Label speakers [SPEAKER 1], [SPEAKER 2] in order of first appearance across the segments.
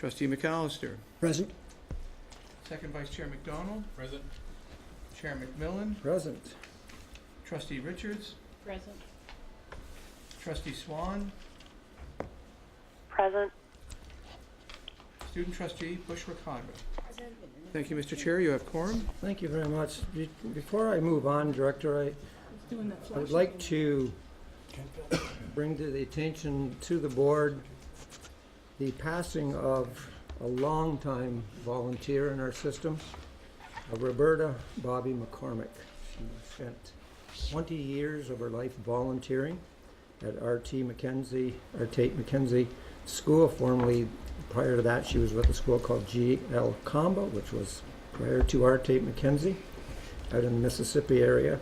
[SPEAKER 1] Trustee McAllister.
[SPEAKER 2] Present.
[SPEAKER 1] Second Vice Chair McDonald.
[SPEAKER 3] Present.
[SPEAKER 1] Chair McMillan.
[SPEAKER 2] Present.
[SPEAKER 1] Trustee Richards.
[SPEAKER 4] Present.
[SPEAKER 1] Trustee Swan.
[SPEAKER 4] Present.
[SPEAKER 1] Student Trustee Bushwick-Hodra.
[SPEAKER 4] Present.
[SPEAKER 1] Thank you, Mr. Chair. You have quorum.
[SPEAKER 2] Thank you very much. Before I move on, Director, I would like to bring to the attention to the board the passing of a longtime volunteer in our system, Roberta Bobby McCormick. She spent 20 years of her life volunteering at Tate McKenzie School. Formerly, prior to that, she was with a school called G.L. Comba, which was prior to Tate McKenzie, out in the Mississippi area.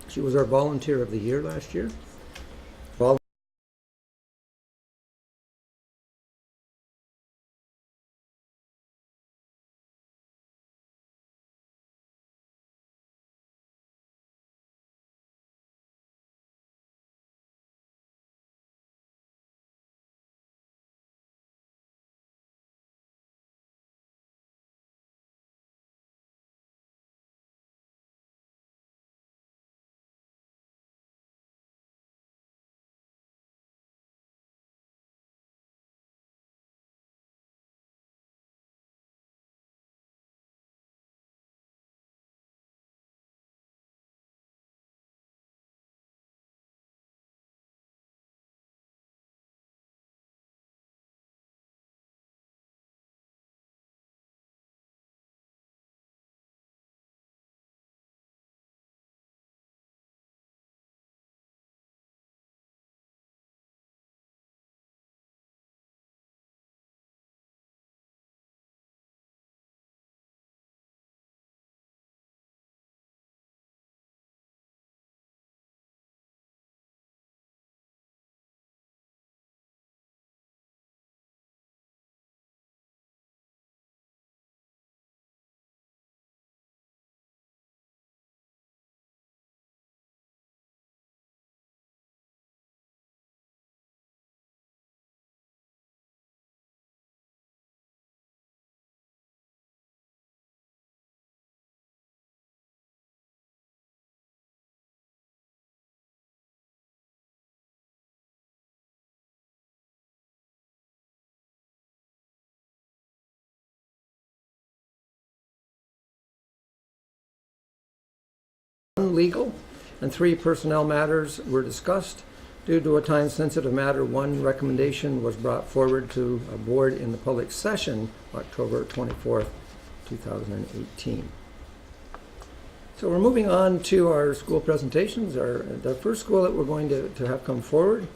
[SPEAKER 2] She was our Volunteer of the Year last year. Legal and 3 personnel matters were discussed. Due to a time-sensitive matter, 1 recommendation was brought forward to a board in the public session, October 24th, 2018. So we're moving on to our school presentations. The first school that we're going to have come forward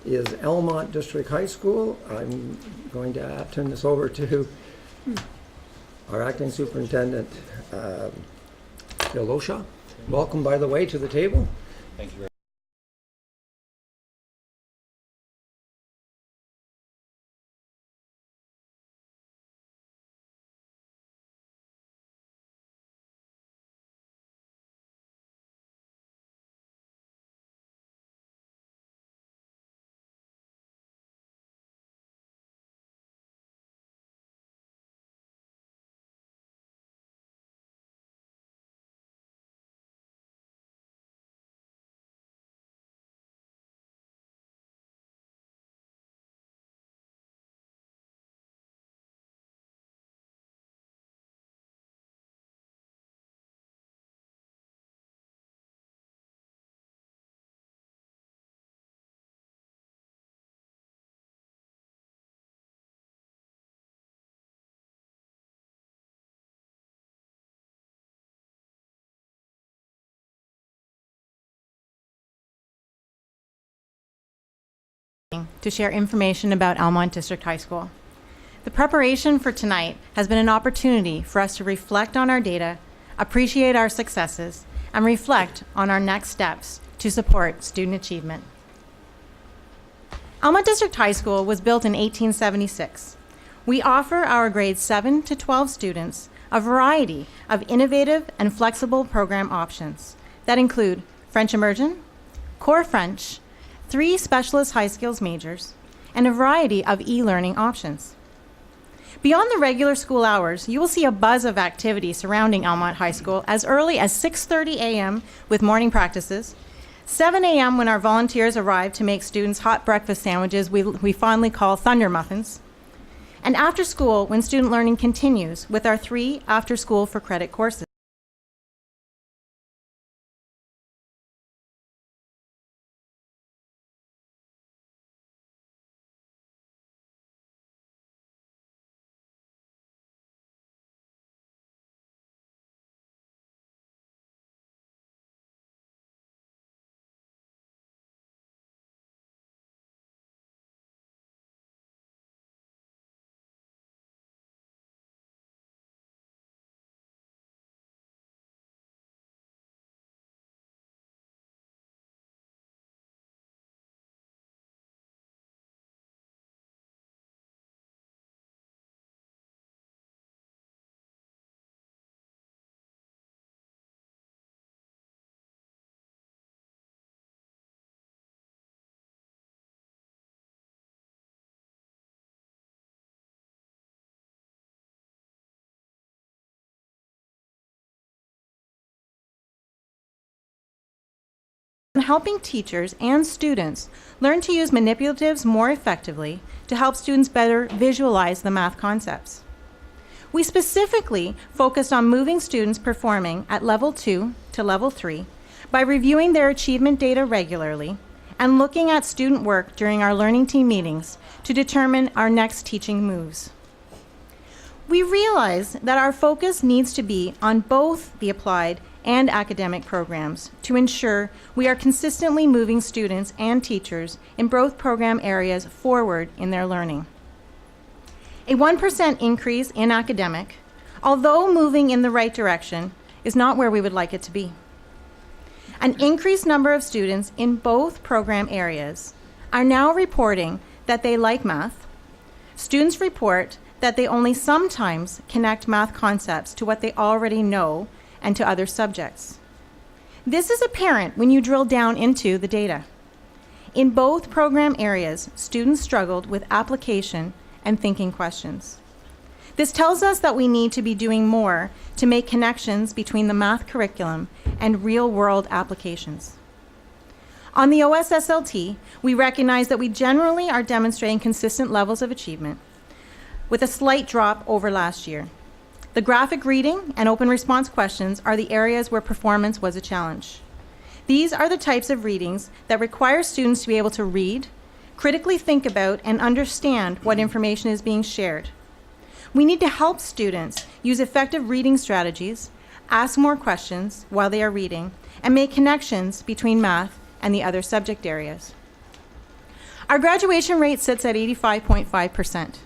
[SPEAKER 2] is Elmont District High School. I'm going to turn this over to our acting superintendent, Bill Oshaw. Welcome, by the way, to the table.
[SPEAKER 3] Thank you very much.
[SPEAKER 5] To share information about Elmont District High School. The preparation for tonight has been an opportunity for us to reflect on our data, appreciate our successes, and reflect on our next steps to support student achievement. Elmont District High School was built in 1876. We offer our grades 7 to 12 students a variety of innovative and flexible program options that include French Immersion, Core French, 3 specialist high skills majors, and a variety of e-learning options. Beyond the regular school hours, you will see a buzz of activity surrounding Elmont High School as early as 6:30 a.m. with morning practices, 7 a.m. when our volunteers arrive to make students hot breakfast sandwiches we fondly call Thunder Muffins, and after school when student learning continues with our 3 after school for credit courses. Helping teachers and students learn to use manipulatives more effectively to help students better visualize the math concepts. We specifically focused on moving students performing at level 2 to level 3 by reviewing their achievement data regularly and looking at student work during our learning team meetings to determine our next teaching moves. We realize that our focus needs to be on both the applied and academic programs to ensure we are consistently moving students and teachers in both program areas forward in their learning. A 1% increase in academic, although moving in the right direction, is not where we would like it to be. An increased number of students in both program areas are now reporting that they like math. Students report that they only sometimes connect math concepts to what they already know and to other subjects. This is apparent when you drill down into the data. In both program areas, students struggled with application and thinking questions. This tells us that we need to be doing more to make connections between the math curriculum and real-world applications. On the OSSLT, we recognize that we generally are demonstrating consistent levels of achievement, with a slight drop over last year. The graphic reading and open response questions are the areas where performance was a challenge. These are the types of readings that require students to be able to read, critically think about, and understand what information is being shared. We need to help students use effective reading strategies, ask more questions while they are reading, and make connections between math and the other subject areas. Our graduation rate sits at 85.5%.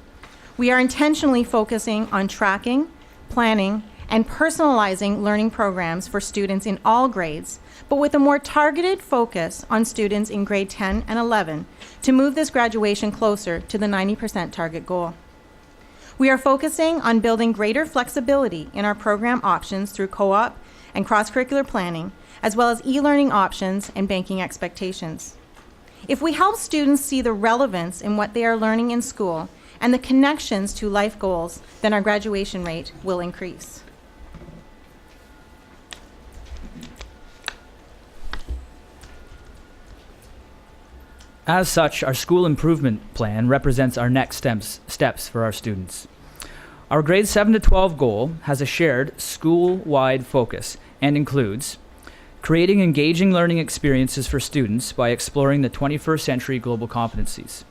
[SPEAKER 5] We are intentionally focusing on tracking, planning, and personalizing learning programs for students in all grades, but with a more targeted focus on students in grade 10 and 11 to move this graduation closer to the 90% target goal. We are focusing on building greater flexibility in our program options through co-op and cross-curricular planning, as well as e-learning options and banking expectations. If we help students see the relevance in what they are learning in school and the connections to life goals, then our graduation rate will increase.
[SPEAKER 3] As such, our school improvement plan represents our next steps for our students. Our grades 7 to 12 goal has a shared school-wide focus and includes creating engaging learning experiences for students by exploring the 21st century global competencies,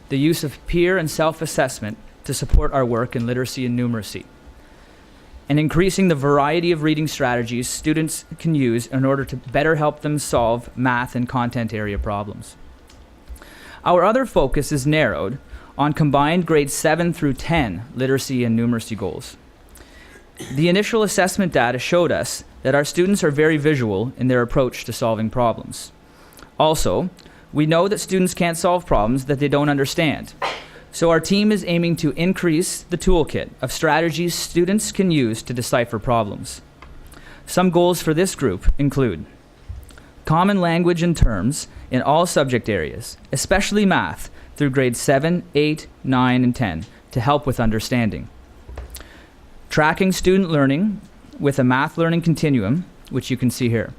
[SPEAKER 3] the use of peer and self-assessment to support our work in literacy and numeracy, and increasing the variety of reading strategies students can use in order to better help them solve math and content area problems. Our other focus is narrowed on combined grades 7 through 10 literacy and numeracy goals. The initial assessment data showed us that our students are very visual in their approach to solving problems. Also, we know that students can't solve problems that they don't understand. So our team is aiming to increase the toolkit of strategies students can use to decipher problems. Some goals for this group include common language and terms in all subject areas, especially math, through grades 7, 8, 9, and 10, to help with understanding. Tracking student learning with a math learning continuum, which you can see here.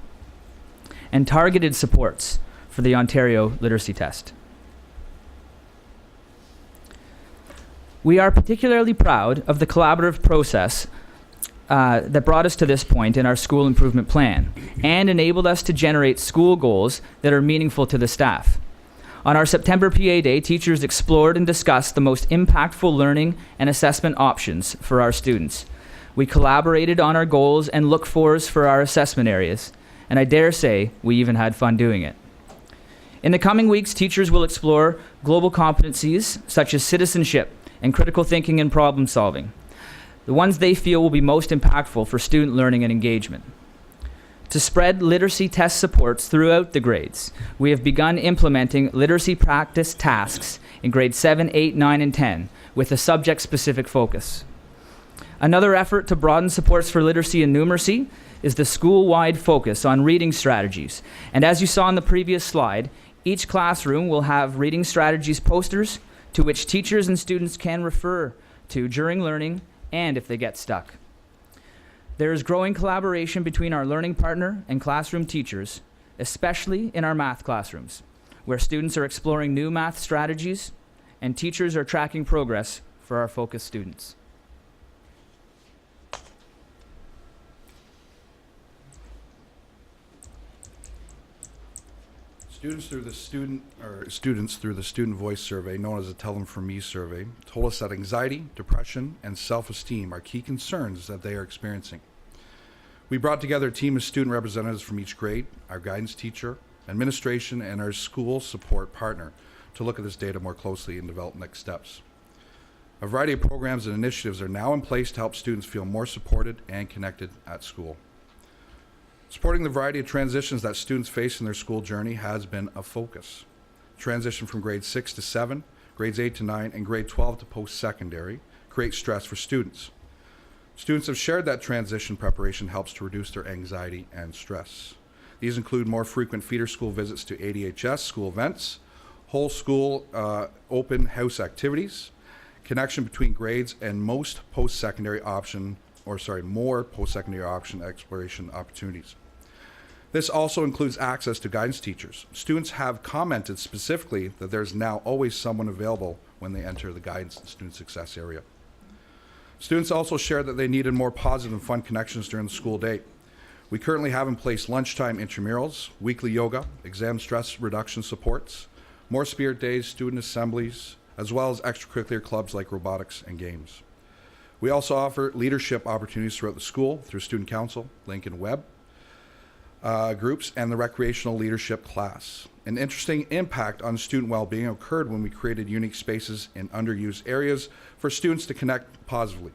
[SPEAKER 3] And targeted supports for the Ontario Literacy Test. We are particularly proud of the collaborative process that brought us to this point in our school improvement plan and enabled us to generate school goals that are meaningful to the staff. On our September PA Day, teachers explored and discussed the most impactful learning and assessment options for our students. We collaborated on our goals and look-fors for our assessment areas, and I dare say we even had fun doing it. In the coming weeks, teachers will explore global competencies such as citizenship and critical thinking and problem solving, the ones they feel will be most impactful for student learning and engagement. To spread literacy test supports throughout the grades, we have begun implementing literacy practice tasks in grades 7, 8, 9, and 10 with a subject-specific focus. Another effort to broaden supports for literacy and numeracy is the school-wide focus on reading strategies. And as you saw in the previous slide, each classroom will have reading strategies posters to which teachers and students can refer to during learning and if they get stuck. There is growing collaboration between our learning partner and classroom teachers, especially in our math classrooms, where students are exploring new math strategies and teachers are tracking progress for our focus students.
[SPEAKER 4] Students through the Student Voice Survey, known as the Tell Them From Me survey, told us that anxiety, depression, and self-esteem are key concerns that they are experiencing. We brought together a team of student representatives from each grade, our guidance teacher, administration, and our school support partner to look at this data more closely and develop next steps. A variety of programs and initiatives are now in place to help students feel more supported and connected at school. Supporting the variety of transitions that students face in their school journey has been a focus. Transition from grades 6 to 7, grades 8 to 9, and grade 12 to post-secondary create stress for students. Students have shared that transition preparation helps to reduce their anxiety and stress. These include more frequent feeder school visits to ADHS school events, whole school open house activities, connection between grades, and more post-secondary option exploration opportunities. This also includes access to guidance teachers. Students have commented specifically that there's now always someone available when they enter the guidance and student success area. Students also shared that they needed more positive and fun connections during the school day. We currently have in place lunchtime intramurals, weekly yoga, exam stress reduction supports, more spirit days, student assemblies, as well as extracurricular clubs like robotics and games. We also offer leadership opportunities throughout the school through Student Council, Lincoln Web groups, and the recreational leadership class. An interesting impact on student well-being occurred when we created unique spaces in underused areas for students to connect positively.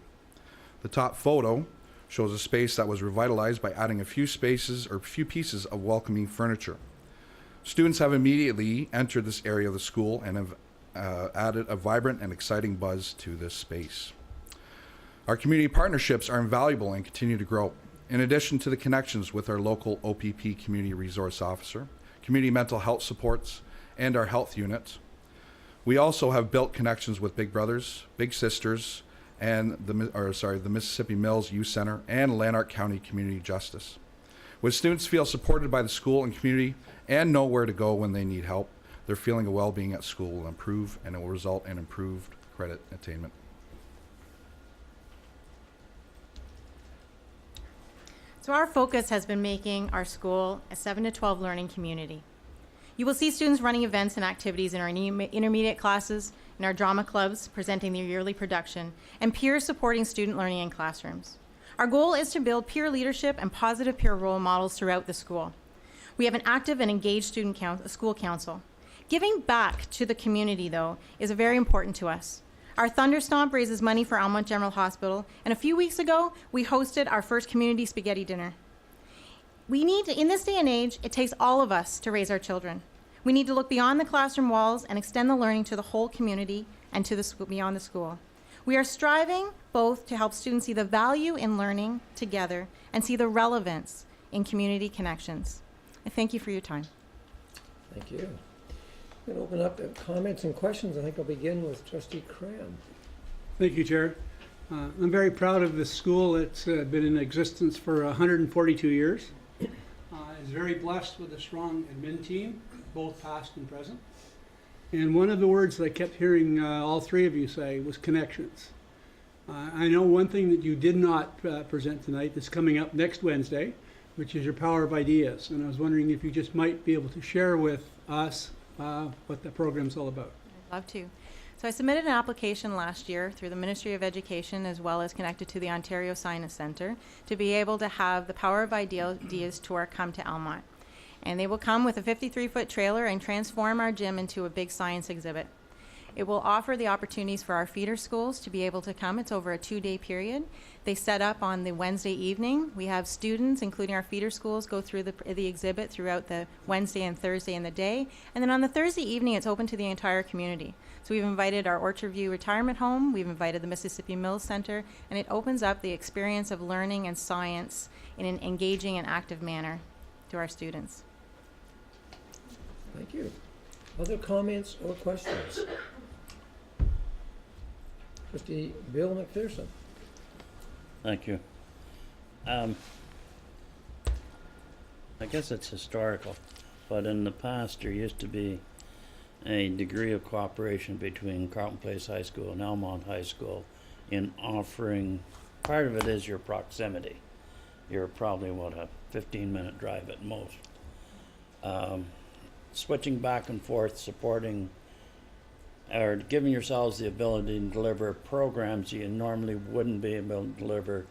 [SPEAKER 4] The top photo shows a space that was revitalized by adding a few pieces of welcoming furniture. Students have immediately entered this area of the school and have added a vibrant and exciting buzz to this space. Our community partnerships are invaluable and continue to grow. In addition to the connections with our local OPP Community Resource Officer, community mental health supports, and our health unit, we also have built connections with Big Brothers, Big Sisters, and the Mississippi Mills Youth Center and Lanark County Community Justice. When students feel supported by the school and community and know where to go when they need help, their feeling of well-being at school will improve, and it will result in improved credit attainment.
[SPEAKER 5] So our focus has been making our school a 7 to 12 learning community. You will see students running events and activities in our intermediate classes, in our drama clubs, presenting their yearly production, and peers supporting student learning in classrooms. Our goal is to build peer leadership and positive peer role models throughout the school. We have an active and engaged school council. Giving back to the community, though, is very important to us. Our Thunder Stomp raises money for Elmont General Hospital, and a few weeks ago, we hosted our first community spaghetti dinner. In this day and age, it takes all of us to raise our children. We need to look beyond the classroom walls and extend the learning to the whole community and to beyond the school. We are striving both to help students see the value in learning together and see the relevance in community connections. I thank you for your time.
[SPEAKER 2] Thank you. I'm going to open up comments and questions. I think I'll begin with Trustee Cram.
[SPEAKER 6] Thank you, Chair. I'm very proud of this school. It's been in existence for 142 years. It's very blessed with a strong admin team, both past and present. And one of the words that I kept hearing all three of you say was connections. I know one thing that you did not present tonight that's coming up next Wednesday, which is your Power of Ideas. And I was wondering if you just might be able to share with us what the program's all about.
[SPEAKER 5] I'd love to. So I submitted an application last year through the Ministry of Education as well as connected to the Ontario Science Centre to be able to have the Power of Ideas tour come to Elmont. And they will come with a 53-foot trailer and transform our gym into a big science exhibit. It will offer the opportunities for our feeder schools to be able to come. It's over a 2-day period. They set up on the Wednesday evening. We have students, including our feeder schools, go through the exhibit throughout the Wednesday and Thursday in the day. And then on the Thursday evening, it's open to the entire community. So we've invited our Orchard View Retirement Home, we've invited the Mississippi Mills Center, and it opens up the experience of learning and science in an engaging and active manner to our students.
[SPEAKER 2] Thank you. Other comments or questions? Trustee Bill McPherson.
[SPEAKER 7] Thank you. I guess it's historical, but in the past there used to be a degree of cooperation between Carleton Place High School and Elmont High School in offering, part of it is your proximity. You're probably, a 15-minute drive at most. Switching back and forth, supporting or giving yourselves the ability to deliver programs you normally wouldn't be able to deliver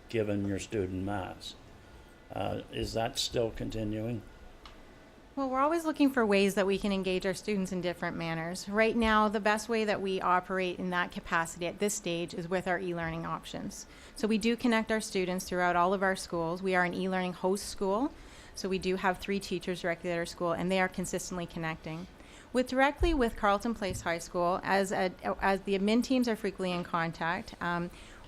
[SPEAKER 7] given your student mass. Is that still continuing?
[SPEAKER 5] Well, we're always looking for ways that we can engage our students in different manners. Right now, the best way that we operate in that capacity at this stage is with our e-learning options. So we do connect our students throughout all of our schools. We are an e-learning host school, so we do have 3 teachers directly at our school, and they are consistently connecting. Directly with Carleton Place High School, as the admin teams are frequently in contact,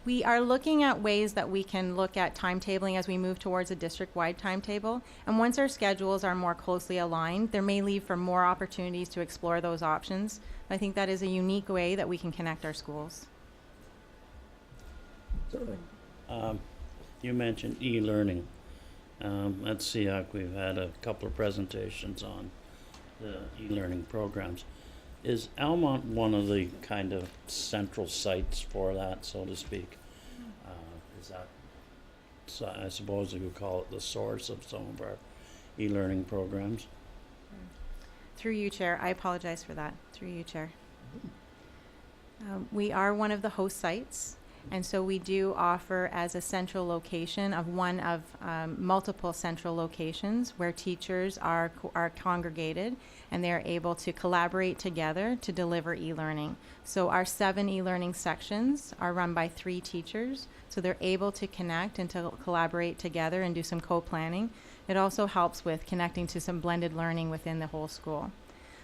[SPEAKER 5] we are looking at ways that we can look at timetabling as we move towards a district-wide timetable. And once our schedules are more closely aligned, there may leave for more opportunities to explore those options. I think that is a unique way that we can connect our schools.
[SPEAKER 2] Certainly.
[SPEAKER 7] You mentioned e-learning. At SEAC we've had a couple of presentations on the e-learning programs. Is Elmont one of the kind of central sites for that, so to speak? Is that, so I suppose you could call it the source of some of our e-learning programs?
[SPEAKER 5] Through you, Chair. I apologize for that. Through you, Chair. We are one of the host sites, and so we do offer as a central location of one of multiple central locations where teachers are congregated and they are able to collaborate together to deliver e-learning. So our 7 e-learning sections are run by 3 teachers, so they're able to connect and to collaborate together and do some co-planning. It also helps with connecting to some blended learning within the whole school.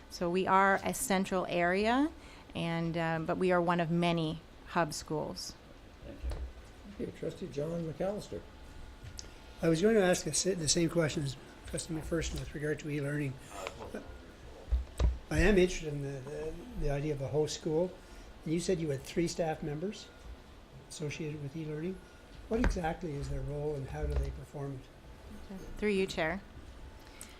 [SPEAKER 5] So we are a central area, and but we are one of many hub schools.
[SPEAKER 2] Thank you. Trustee John McAllister.
[SPEAKER 8] I was going to ask the same question as Trustee McPherson with regard to e-learning. I am interested in the idea of a host school. You said you had 3 staff members associated with e-learning. What exactly is their role and how do they perform it?
[SPEAKER 5] Through you, Chair.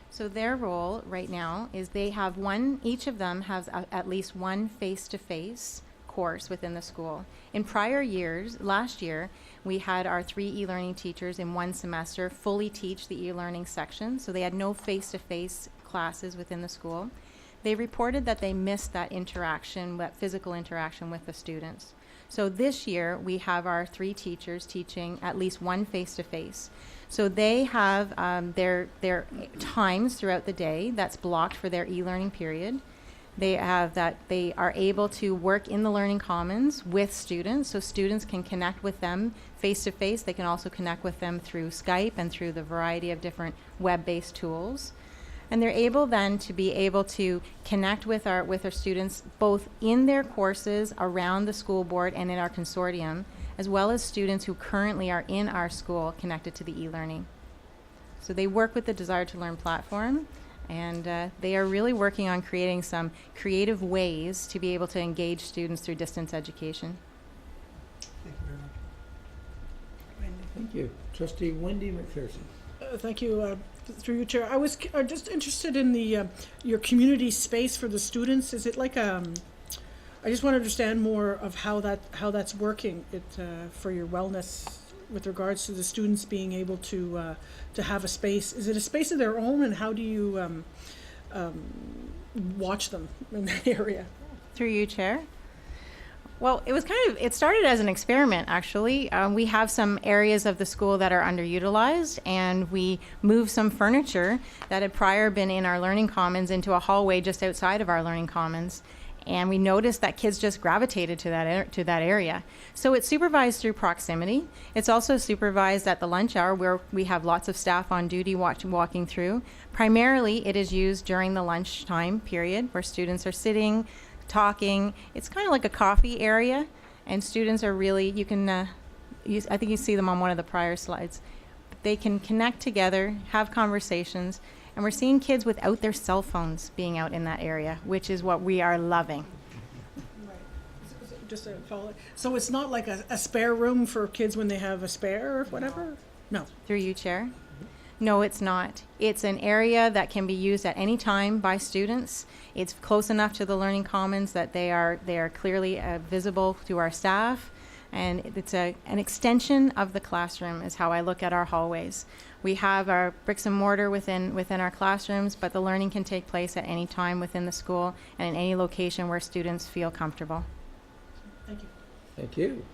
[SPEAKER 5] So their role right now is they have each of them has at least one face-to-face course within the school. In prior years, last year, we had our 3 e-learning teachers in one semester fully teach the e-learning section, so they had no face-to-face classes within the school. They reported that they missed that interaction, that physical interaction with the students. So this year, we have our 3 teachers teaching at least one face-to-face. So they have their times throughout the day that's blocked for their e-learning period. They have that they are able to work in the Learning Commons with students, so students can connect with them face-to-face. They can also connect with them through Skype and through the variety of different web-based tools. And they're able then to be able to connect with our students both in their courses around the school board and in our consortium, as well as students who currently are in our school connected to the e-learning. So they work with the Desire to Learn platform, and they are really working on creating some creative ways to be able to engage students through distance education.
[SPEAKER 8] Thank you very much.
[SPEAKER 2] Thank you. Trustee Wendy McPherson.
[SPEAKER 9] Thank you, through you, Chair. I was just interested in the your community space for the students. Is it like I just want to understand more of how that's working for your wellness with regards to the students being able to have a space. Is it a space of their own, and how do you watch them in that area?
[SPEAKER 5] Through you, Chair. Well, it started as an experiment, actually. We have some areas of the school that are underutilized, and we moved some furniture that had prior been in our learning commons into a hallway just outside of our learning commons. And we noticed that kids just gravitated to that area. So it's supervised through proximity. It's also supervised at the lunch hour, where we have lots of staff on duty walking through. Primarily, it is used during the lunchtime period, where students are sitting, talking. It's kind of like a coffee area, and students are really, you can, I think you see them on one of the prior slides. They can connect together, have conversations, and we're seeing kids without their cell phones being out in that area, which is what we are loving.
[SPEAKER 9] Right. Just a follow. So it's not like a spare room for kids when they have a spare or whatever? No.
[SPEAKER 5] Through you, Chair. No, it's not. It's an area that can be used at any time by students. It's close enough to the learning commons that they are clearly visible to our staff, and it's an extension of the classroom is how I look at our hallways. We have our bricks and mortar within our classrooms, but the learning can take place at any time within the school and in any location where students feel comfortable.
[SPEAKER 9] Thank you.
[SPEAKER 2] Thank you.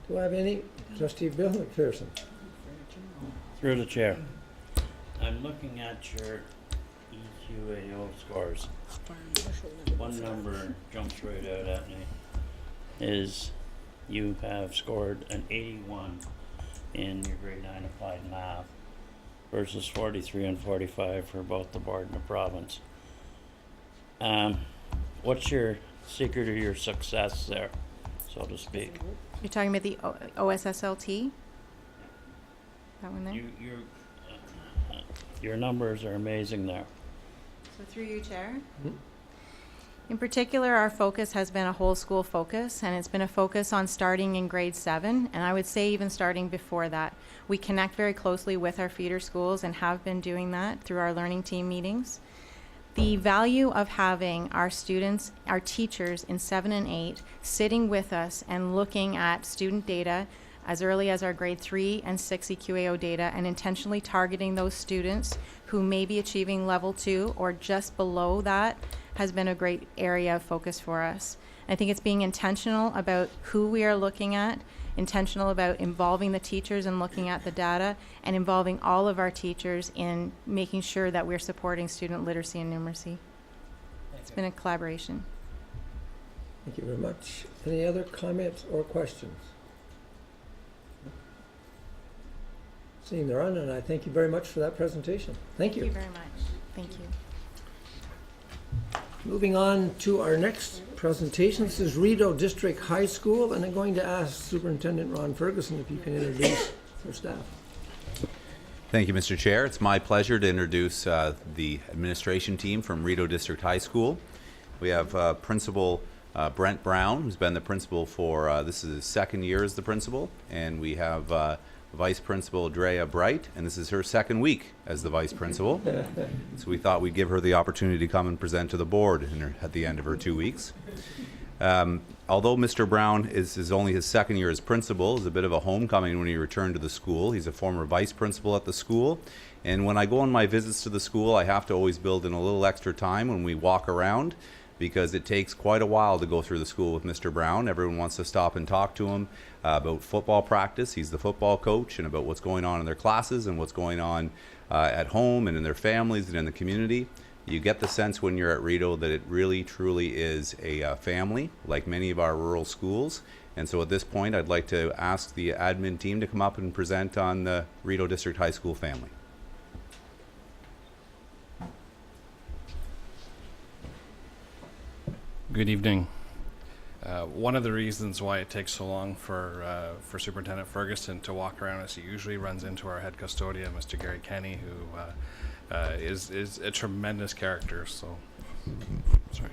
[SPEAKER 2] Do I have any? Trustee Bill McPherson.
[SPEAKER 7] Through the chair. I'm looking at your EQAO scores. One number jumps right out at me, is you have scored an 81 in your grade 9 applied math versus 43 and 45 for both the board and the province. What's your secret of your success there, so to speak?
[SPEAKER 5] You're talking about the OSSLT? That one there?
[SPEAKER 7] Your numbers are amazing there.
[SPEAKER 5] So through you, Chair. In particular, our focus has been a whole school focus, and it's been a focus on starting in grade 7, and I would say even starting before that. We connect very closely with our feeder schools and have been doing that through our learning team meetings. The value of having our students, our teachers in 7 and 8 sitting with us and looking at student data as early as our grade 3 and 6 EQAO data, and intentionally targeting those students who may be achieving level 2 or just below that has been a great area of focus for us. I think it's being intentional about who we are looking at, intentional about involving the teachers and looking at the data, and involving all of our teachers in making sure that we're supporting student literacy and numeracy. It's been a collaboration.
[SPEAKER 2] Thank you very much. Any other comments or questions? Seeing there are none, I thank you very much for that presentation. Thank you.
[SPEAKER 5] Thank you very much. Thank you.
[SPEAKER 2] Moving on to our next presentation. This is Rideau District High School, and I'm going to ask Superintendent Ron Ferguson if you can introduce their staff.
[SPEAKER 10] Thank you, Mr. Chair. It's my pleasure to introduce the administration team from Rideau District High School. We have Principal Brent Brown, who's been the principal for, this is his second year as the principal, and we have Vice Principal Drea Bright, and this is her second week as the Vice Principal. So we thought we'd give her the opportunity to come and present to the board at the end of her 2 weeks. Although Mr. Brown is only his second year as principal, is a bit of a homecoming when he returned to the school. He's a former vice principal at the school, and when I go on my visits to the school, I have to always build in a little extra time when we walk around, because it takes quite a while to go through the school with Mr. Brown. Everyone wants to stop and talk to him about football practice. He's the football coach, and about what's going on in their classes and what's going on at home and in their families and in the community. You get the sense when you're at Rideau that it really, truly is a family, like many of our rural schools. And so at this point, I'd like to ask the admin team to come up and present on the Rideau District High School family.
[SPEAKER 11] Good evening. One of the reasons why it takes so long for Superintendent Ferguson to walk around is he usually runs into our head custodian, Mr. Gary Kenny, who is a tremendous character. So, sorry.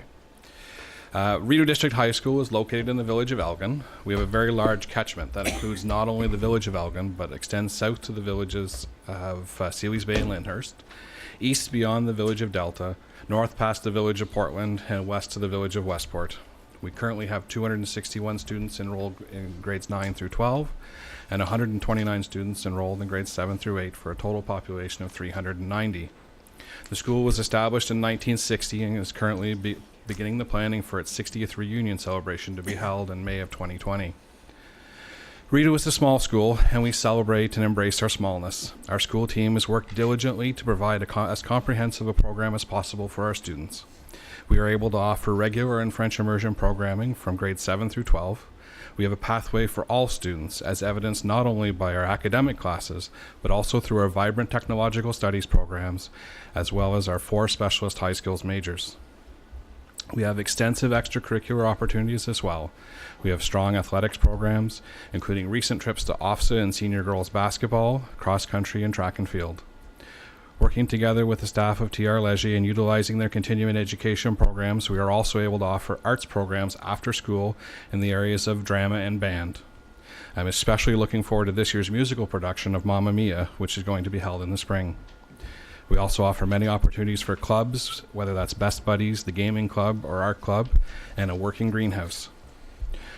[SPEAKER 11] Rideau District High School is located in the village of Elgin. We have a very large catchment that includes not only the village of Elgin, but extends south to the villages of Sealy's Bay and Lyndhurst, east beyond the village of Delta, north past the village of Portland, and west to the village of Westport. We currently have 261 students enrolled in grades 9 through 12, and 129 students enrolled in grades 7 through 8 for a total population of 390. The school was established in 1960 and is currently beginning the planning for its 60th reunion celebration to be held in May of 2020. Rideau is a small school, and we celebrate and embrace our smallness. Our school team has worked diligently to provide as comprehensive a program as possible for our students. We are able to offer regular and French immersion programming from grades 7 through 12. We have a pathway for all students, as evidenced not only by our academic classes, but also through our vibrant technological studies programs, as well as our 4 specialist high skills majors. We have extensive extracurricular opportunities as well. We have strong athletics programs, including recent trips to OFSA and senior girls basketball, cross country, and track and field. Working together with the staff of TR Leger and utilizing their continuing education programs, we are also able to offer arts programs after school in the areas of drama and band. I'm especially looking forward to this year's musical production of Mamma Mia, which is going to be held in the spring. We also offer many opportunities for clubs, whether that's Best Buddies, the Gaming Club, or Art Club, and a working greenhouse.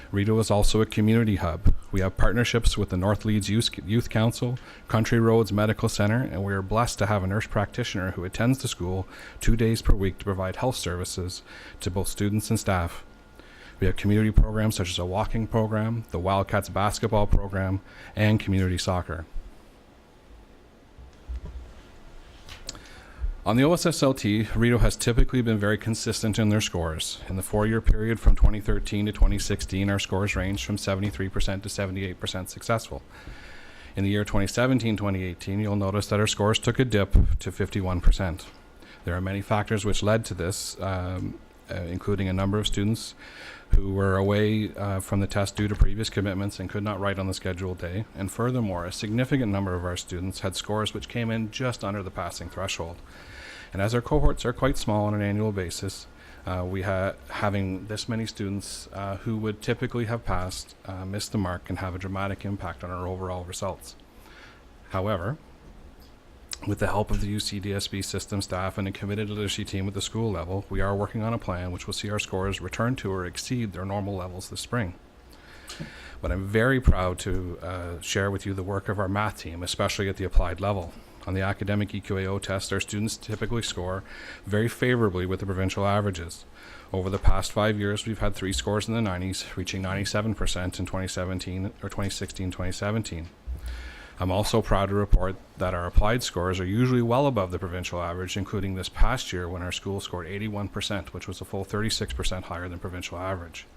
[SPEAKER 11] Rideau is also a community hub. We have partnerships with the North Leeds Youth Council, Country Roads Medical Center, and we are blessed to have a nurse practitioner who attends the school 2 days per week to provide health services to both students and staff. We have community programs such as a walking program, the Wildcats basketball program, and community soccer. On the OSSLT, Rideau has typically been very consistent in their scores. In the 4-year period from 2013 to 2016, our scores ranged from 73% to 78% successful. In the year 2017-2018, you'll notice that our scores took a dip to 51%. There are many factors which led to this, including a number of students who were away from the test due to previous commitments and could not write on the scheduled day. And furthermore, a significant number of our students had scores which came in just under the passing threshold. And as our cohorts are quite small on an annual basis, having this many students who would typically have passed miss the mark can have a dramatic impact on our overall results. However, with the help of the UCDSB system staff and a committed literacy team at the school level, we are working on a plan which will see our scores return to or exceed their normal levels this spring. But I'm very proud to share with you the work of our math team, especially at the applied level. On the academic EQAO test, our students typically score very favorably with the provincial averages. Over the past 5 years, we've had 3 scores in the 90s, reaching 97% in 2016-2017. I'm also proud to report that our applied scores are usually well above the provincial average, including this past year when our school scored 81%, which was a full 36% higher than provincial average.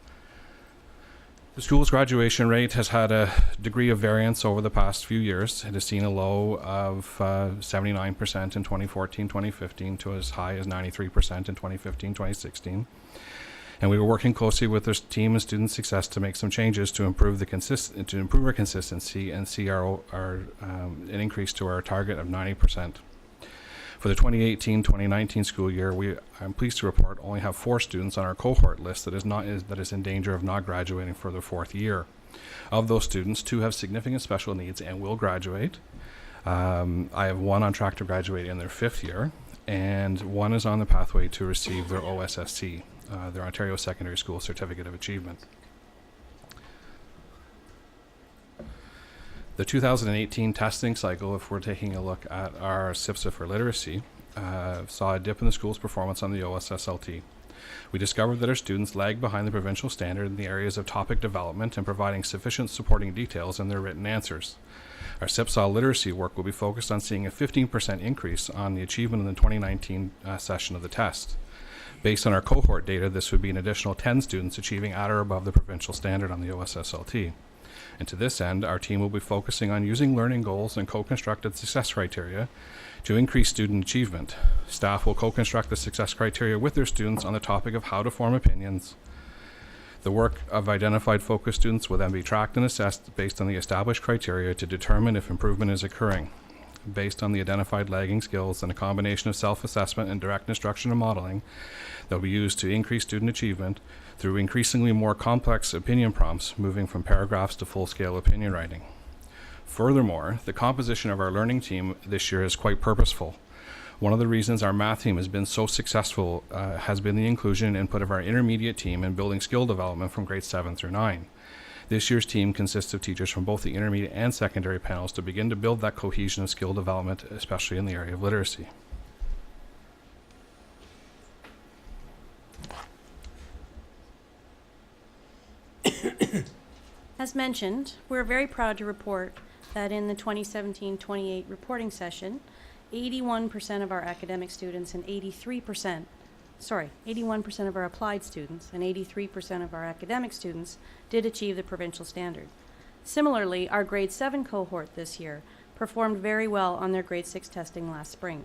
[SPEAKER 11] The school's graduation rate has had a degree of variance over the past few years. It has seen a low of 79% in 2014-2015 to as high as 93% in 2015-2016. And we were working closely with our team and student success to make some changes to improve our consistency and see an increase to our target of 90%. For the 2018-2019 school year, I'm pleased to report only have 4 students on our cohort list that is in danger of not graduating for the 4th year. Of those students, 2 have significant special needs and will graduate. I have 1 on track to graduate in their 5th year, and 1 is on the pathway to receive their OSSC, their Ontario Secondary School Certificate of Achievement. The 2018 testing cycle, if we're taking a look at our SIPSA for literacy, saw a dip in the school's performance on the OSSLT. We discovered that our students lagged behind the provincial standard in the areas of topic development and providing sufficient supporting details in their written answers. Our SIPSA literacy work will be focused on seeing a 15% increase on the achievement in the 2019 session of the test. Based on our cohort data, this would be an additional 10 students achieving at or above the provincial standard on the OSSLT. And to this end, our team will be focusing on using learning goals and co-constructed success criteria to increase student achievement. Staff will co-construct the success criteria with their students on the topic of how to form opinions. The work of identified focus students will then be tracked and assessed based on the established criteria to determine if improvement is occurring. based on the identified lagging skills and a combination of self-assessment and direct instruction and modeling that will be used to increase student achievement through increasingly more complex opinion prompts, moving from paragraphs to full-scale opinion writing. Furthermore, the composition of our learning team this year is quite purposeful. One of the reasons our math team has been so successful has been the inclusion and input of our intermediate team in building skill development from grades 7 through 9. This year's team consists of teachers from both the intermediate and secondary panels to begin to build that cohesion of skill development, especially in the area of literacy.
[SPEAKER 12] As mentioned, we're very proud to report that in the 2017-28 reporting session, 81% of our academic students and 81% of our applied students and 83% of our academic students did achieve the provincial standard. Similarly, our grade 7 cohort this year performed very well on their grade 6 testing last spring.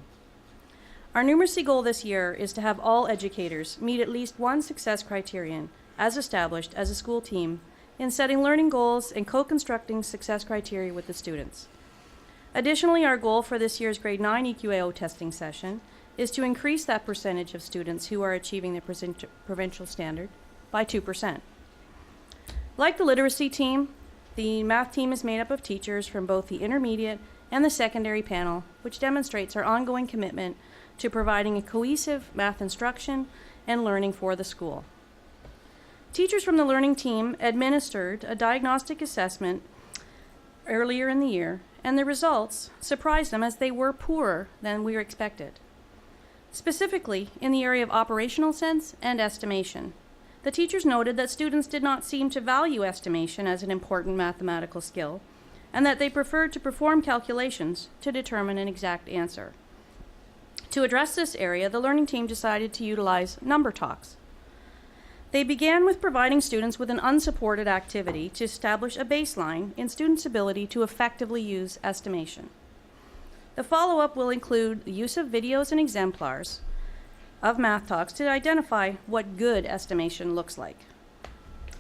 [SPEAKER 12] Our numeracy goal this year is to have all educators meet at least one success criterion as established as a school team in setting learning goals and co-constructing success criteria with the students. Additionally, our goal for this year's grade 9 EQAO testing session is to increase that percentage of students who are achieving the provincial standard by 2%. Like the literacy team, the math team is made up of teachers from both the intermediate and the secondary panel, which demonstrates our ongoing commitment to providing a cohesive math instruction and learning for the school. Teachers from the learning team administered a diagnostic assessment earlier in the year, and the results surprised them as they were poorer than we expected. Specifically, in the area of operational sense and estimation, the teachers noted that students did not seem to value estimation as an important mathematical skill, and that they preferred to perform calculations to determine an exact answer. To address this area, the learning team decided to utilize number talks. They began with providing students with an unsupported activity to establish a baseline in students' ability to effectively use estimation. The follow-up will include the use of videos and exemplars of math talks to identify what good estimation looks like.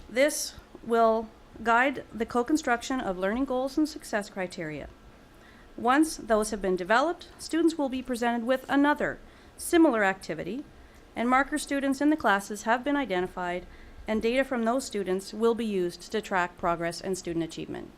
[SPEAKER 12] This will guide the co-construction of learning goals and success criteria. Once those have been developed, students will be presented with another similar activity, and marker students in the classes have been identified, and data from those students will be used to track progress and student achievement.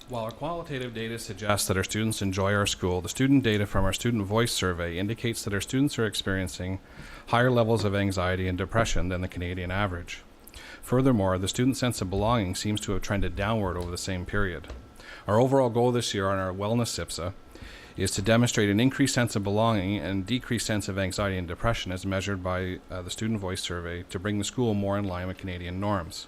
[SPEAKER 11] While our qualitative data suggests that our students enjoy our school, the student data from our student voice survey indicates that our students are experiencing higher levels of anxiety and depression than the Canadian average. Furthermore, the student sense of belonging seems to have trended downward over the same period. Our overall goal this year on our wellness SIPSA is to demonstrate an increased sense of belonging and decreased sense of anxiety and depression as measured by the student voice survey to bring the school more in line with Canadian norms.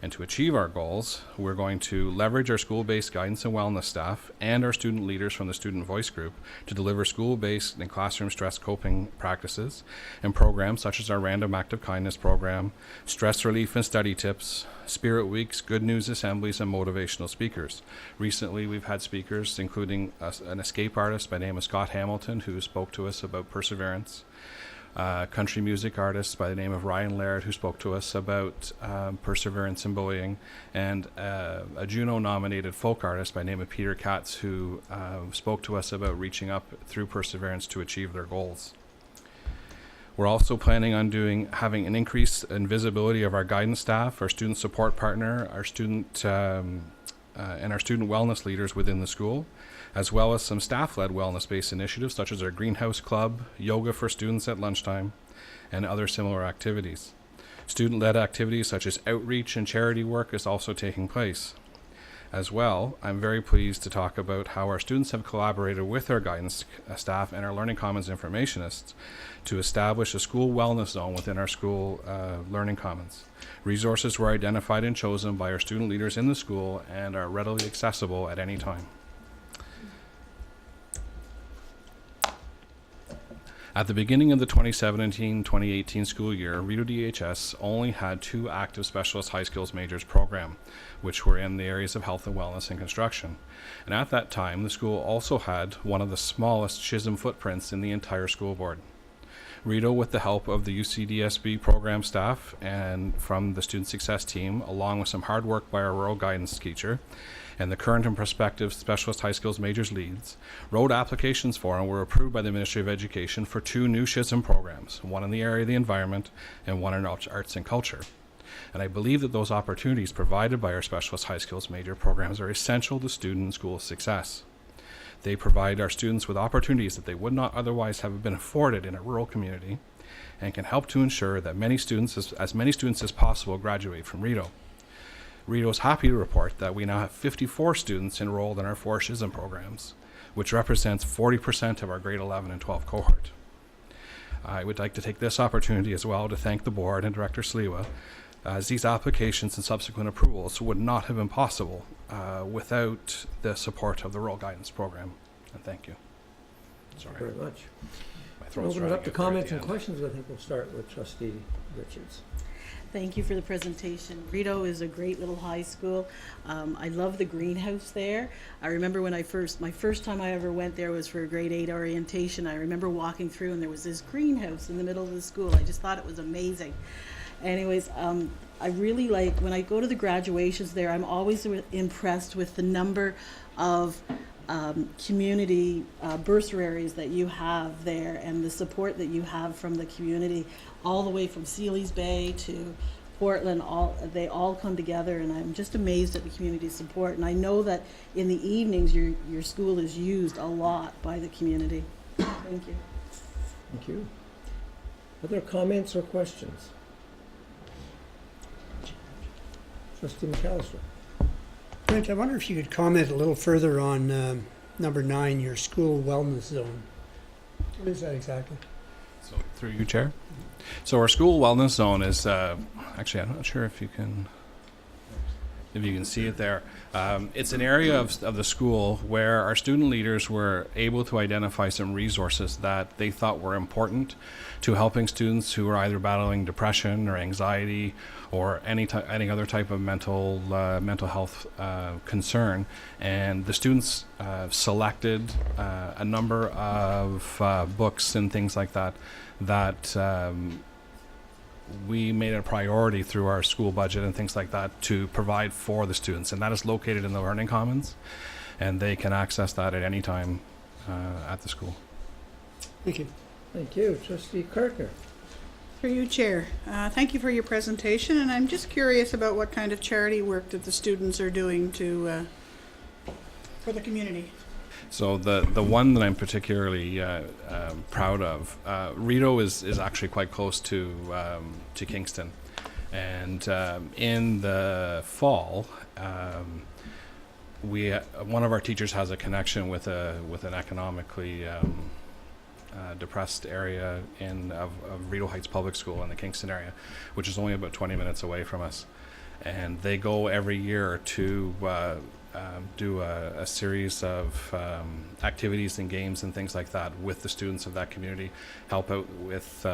[SPEAKER 11] And to achieve our goals, we're going to leverage our school-based guidance and wellness staff and our student leaders from the student voice group to deliver school-based and classroom stress coping practices and programs such as our random act of kindness program, stress relief and study tips, spirit weeks, good news assemblies, and motivational speakers. Recently, we've had speakers including an escape artist by the name of Scott Hamilton, who spoke to us about perseverance. Country music artist by the name of Ryan Laird, who spoke to us about perseverance and bullying, and a Juno-nominated folk artist by the name of Peter Katz, who spoke to us about reaching up through perseverance to achieve their goals. We're also planning on having an increase in visibility of our guidance staff, our student support partner, our student and our student wellness leaders within the school, as well as some staff-led wellness-based initiatives such as our greenhouse club, yoga for students at lunchtime, and other similar activities. Student-led activities such as outreach and charity work is also taking place. As well, I'm very pleased to talk about how our students have collaborated with our guidance staff and our Learning Commons informationists to establish a school wellness zone within our school Learning Commons. Resources were identified and chosen by our student leaders in the school and are readily accessible at any time. At the beginning of the 2017-2018 school year, Rideau DHS only had 2 active specialist high skills majors program, which were in the areas of health and wellness and construction. And at that time, the school also had one of the smallest schism footprints in the entire school board. Rito, with the help of the UCDSB program staff and from the student success team, along with some hard work by our rural guidance teacher and the current and prospective specialist high skills majors leads, wrote applications for and were approved by the Ministry of Education for 2 new SHISM programs, one in the area of the environment and one in arts and culture. And I believe that those opportunities provided by our specialist high skills major programs are essential to student and school success. They provide our students with opportunities that they would not otherwise have been afforded in a rural community and can help to ensure that as many students as possible graduate from Rito. Rito is happy to report that we now have 54 students enrolled in our 4 SHISM programs, which represents 40% of our grade 11 and 12 cohort. I would like to take this opportunity as well to thank the board and Director Sliwa, as these applications and subsequent approvals would not have been possible without the support of the Rural Guidance Program. And thank you. Sorry.
[SPEAKER 2] Very much.
[SPEAKER 11] My throat's
[SPEAKER 2] Open it up
[SPEAKER 11] drying
[SPEAKER 2] to
[SPEAKER 11] out there at
[SPEAKER 2] comments
[SPEAKER 11] the
[SPEAKER 2] and
[SPEAKER 11] end.
[SPEAKER 2] questions. I think we'll start with Trustee Richards.
[SPEAKER 13] Thank you for the presentation. Rito is a great little high school. I love the greenhouse there. I remember when my first time I ever went there was for a grade 8 orientation. I remember walking through and there was this greenhouse in the middle of the school. I just thought it was amazing. Anyways, I really like, when I go to the graduations there, I'm always impressed with the number of community bursaries that you have there and the support that you have from the community, all the way from Sealy's Bay to Portland. They all come together, and I'm just amazed at the community support. And I know that in the evenings your school is used a lot by the community. Thank you.
[SPEAKER 2] Thank you. Other comments or questions? Trustee McAllister.
[SPEAKER 8] Brent, I wonder if you could comment a little further on number 9, your school wellness zone. What is that exactly?
[SPEAKER 11] So through you, Chair. So our school wellness zone is actually, I'm not sure if you can see it there. It's an area of the school where our student leaders were able to identify some resources that they thought were important to helping students who are either battling depression or anxiety or any other type of mental health concern. And the students selected a number of books and things like that we made a priority through our school budget and things like that to provide for the students, and that is located in the Learning Commons, and they can access that at any time at the school.
[SPEAKER 8] Thank you.
[SPEAKER 2] Thank you. Trustee Kirkner.
[SPEAKER 9] Through you, Chair. Thank you for your presentation, and I'm just curious about what kind of charity work that the students are doing for the community.
[SPEAKER 11] So the one that I'm particularly proud of, Rito is actually quite close to Kingston, and in the fall, one of our teachers has a connection with an economically depressed area of Rito Heights Public School in the Kingston area, which is only about 20 minutes away from us, and they go every year to do a series of activities and games and things like that with the students of that community, help out with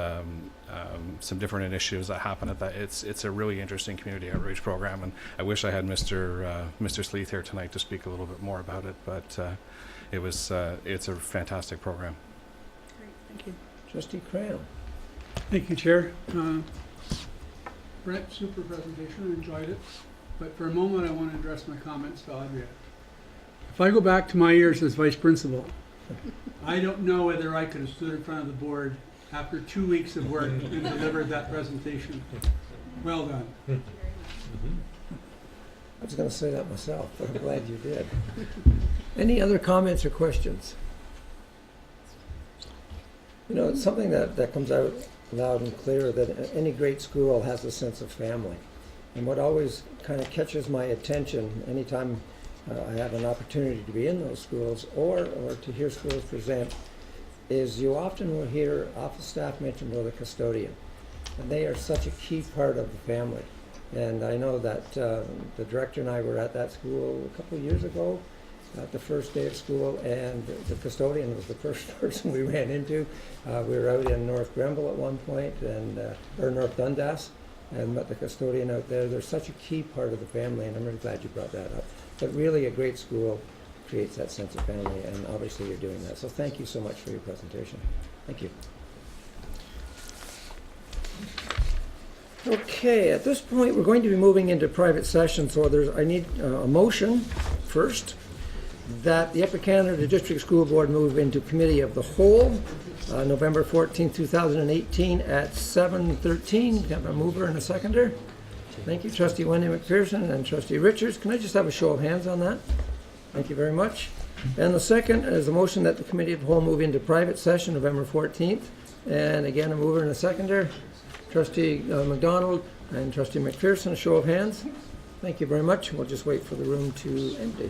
[SPEAKER 11] some different initiatives that happen at that. It's a really interesting community outreach program, and I wish I had Mr. Sleeth here tonight to speak a little bit more about it, but it's a fantastic program.
[SPEAKER 9] Great, thank you.
[SPEAKER 2] Trustee Cram.
[SPEAKER 6] Thank you, Chair. Brent, super presentation, enjoyed it. But for a moment, I want to address my comments to Audrey. If I go back to my years as vice principal, I don't know whether I could have stood in front of the board after 2 weeks of work and delivered that presentation. Well done.
[SPEAKER 2] I was going to say that myself, but I'm glad you did. Any other comments or questions? You know, it's something that comes out loud and clear, that any great school has a sense of family. And what always kind of catches my attention anytime I have an opportunity to be in those schools or to hear schools present is you often will hear office staff mention the custodian. And they are such a key part of the family. And I know that the director and I were at that school a couple of years ago at the first day of school, and the custodian was the first person we ran into. We were out in North Grenville at one point, or North Dundas, and met the custodian out there. They're such a key part of the family, and I'm really glad you brought that up. But really, a great school creates that sense of family, and obviously you're doing that. So thank you so much for your presentation. Thank you. Okay, at this point, we're going to be moving into private session, so I need a motion first that the Upper Canada District School Board move into Committee of the Whole, November 14, 2018 at 7:13. Can I have a mover and a seconder? Thank you, Trustee Wendy McPherson and Trustee Richards. Can I just have a show of hands on that? Thank you very much. And the second is a motion that the Committee of the Whole move into private session November 14th. And again, a mover and a seconder. Trustee McDonald and Trustee McPherson, a show of hands. Thank you very much. We'll just wait for the room to empty.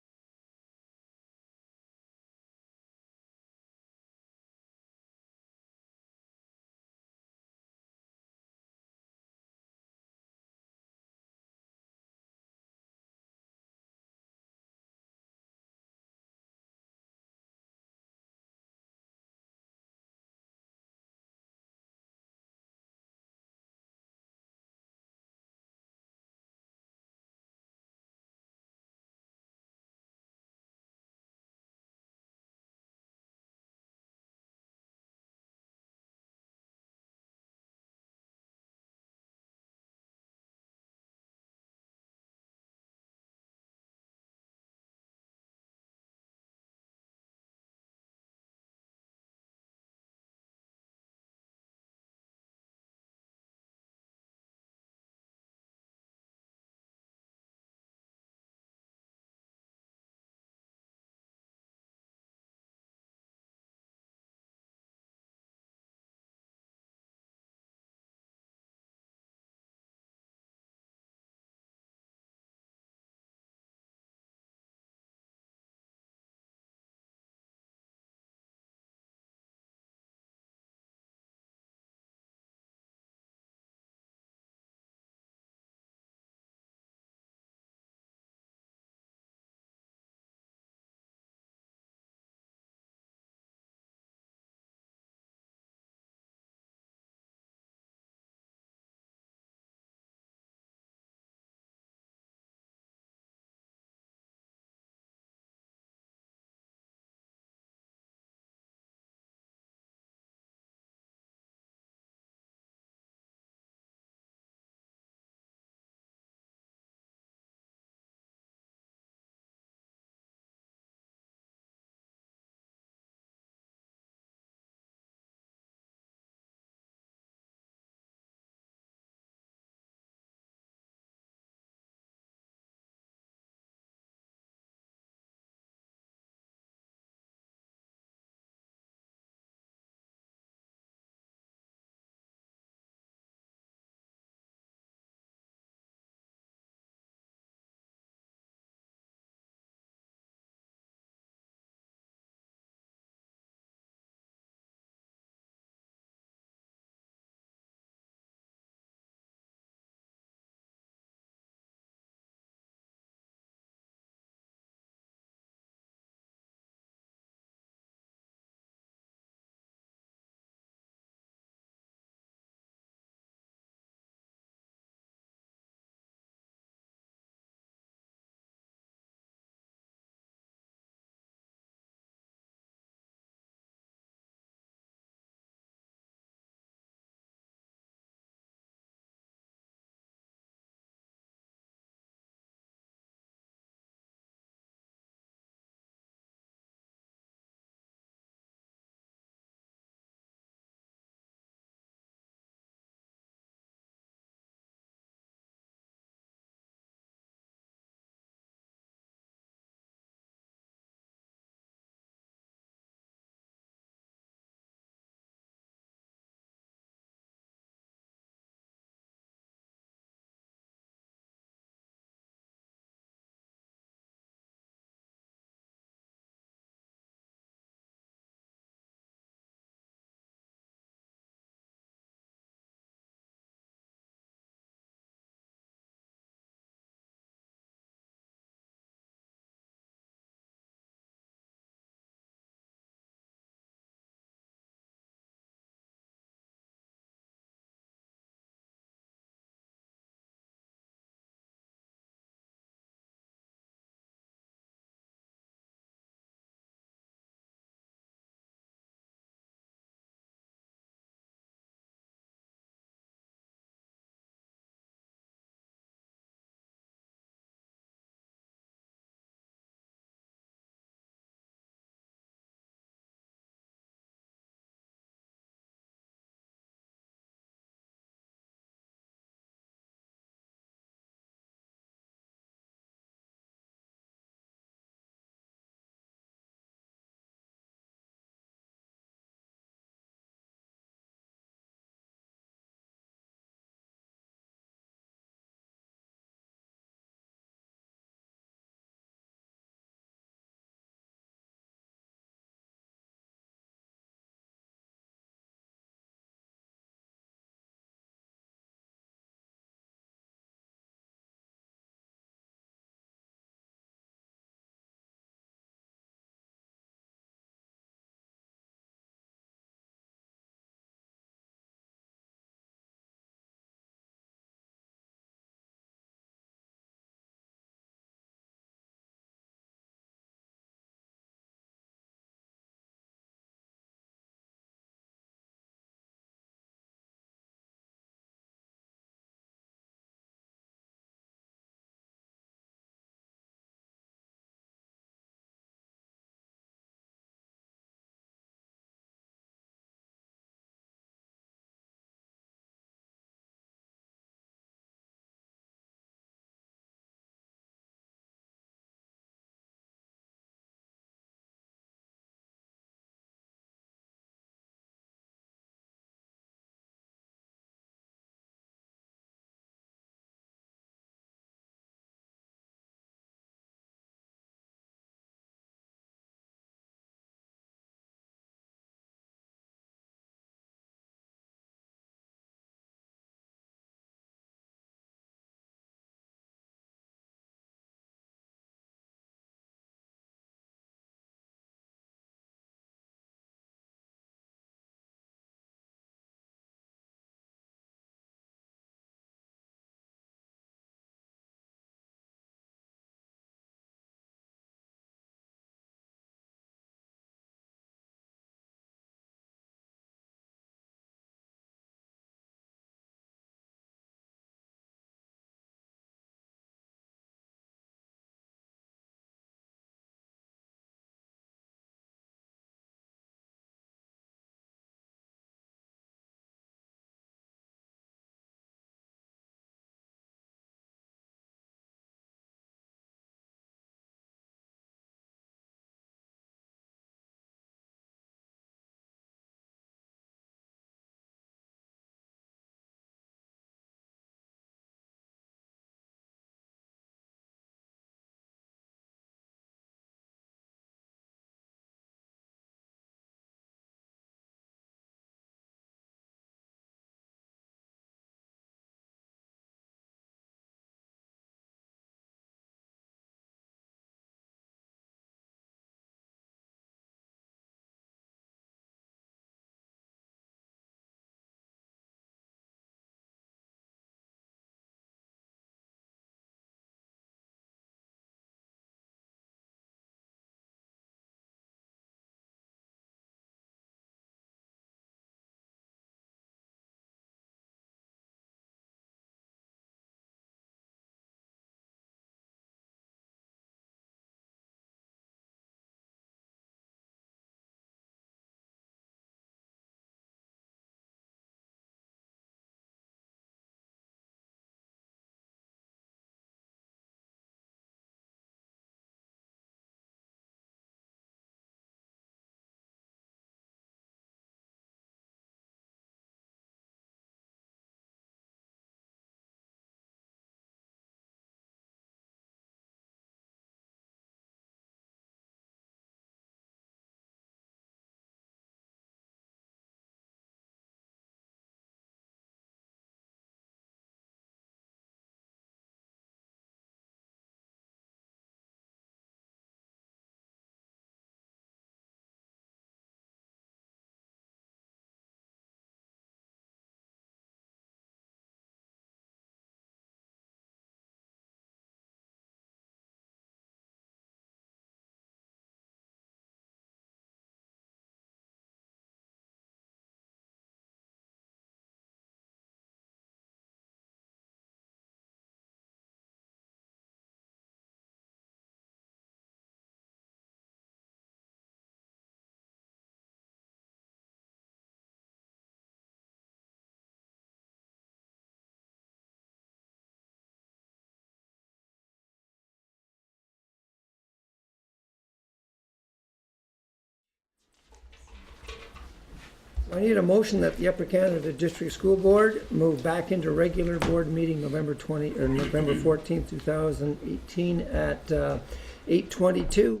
[SPEAKER 2] I need a motion that the Upper Canada District School Board move back into regular board meeting November 14th, 2018 at 8:22.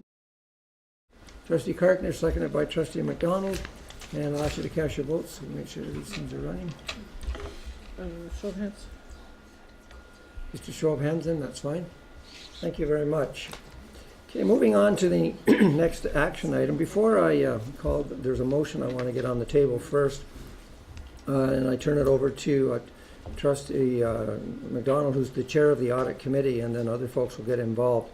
[SPEAKER 2] Trustee Carkner, seconded by Trustee McDonald. And I'll ask you to cast your votes, so make sure these things are running.
[SPEAKER 9] Show of hands.
[SPEAKER 2] Just a show of hands then, that's fine. Thank you very much. Okay, moving on to the next action item. Before I call, there's a motion I want to get on the table first. And I turn it over to Trustee McDonald, who's the chair of the Audit Committee, and then other folks will get involved.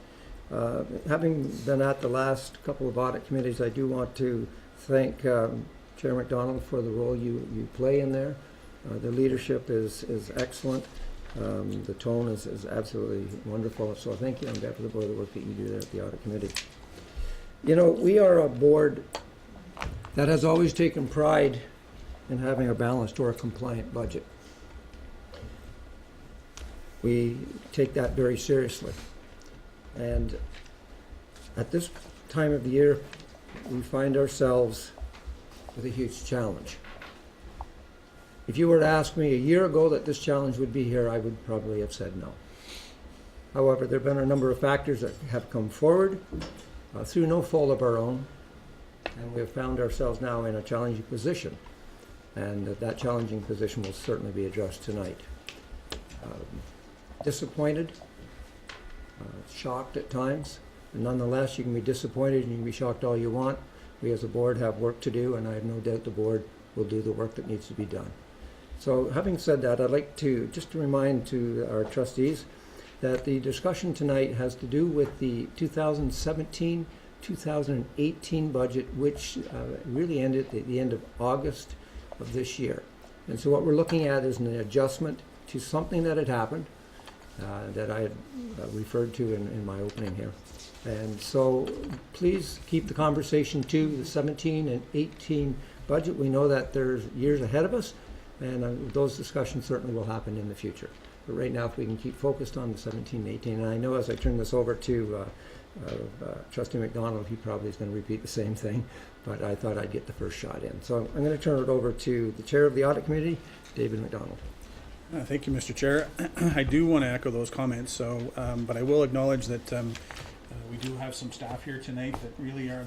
[SPEAKER 2] Having been at the last couple of audit committees, I do want to thank Chair McDonald for the role you play in there. The leadership is excellent. The tone is absolutely wonderful. So thank you on behalf of the board of the work that you do there at the Audit Committee. You know, we are a board that has always taken pride in having a balanced or a compliant budget. We take that very seriously. And at this time of the year, we find ourselves with a huge challenge. If you were to ask me a year ago that this challenge would be here, I would probably have said no. However, there have been a number of factors that have come forward through no fault of our own, and we have found ourselves now in a challenging position. And that challenging position will certainly be addressed tonight. Disappointed, shocked at times, and nonetheless, you can be disappointed and you can be shocked all you want. We as a board have work to do, and I have no doubt the board will do the work that needs to be done. So having said that, I'd like to just remind to our trustees that the discussion tonight has to do with the 2017-2018 budget, which really ended at the end of August of this year. And so what we're looking at is an adjustment to something that had happened that I had referred to in my opening here. And so please keep the conversation to the 17 and 18 budget. We know that there's years ahead of us, and those discussions certainly will happen in the future. But right now, if we can keep focused on the 17 and 18, and I know as I turn this over to Trustee McDonald, he probably is going to repeat the same thing, but I thought I'd get the first shot in. So I'm going to turn it over to the Chair of the Audit Committee, David McDonald.
[SPEAKER 14] Thank you, Mr. Chair. I do want to echo those comments, but I will acknowledge that we do have some staff here tonight that really are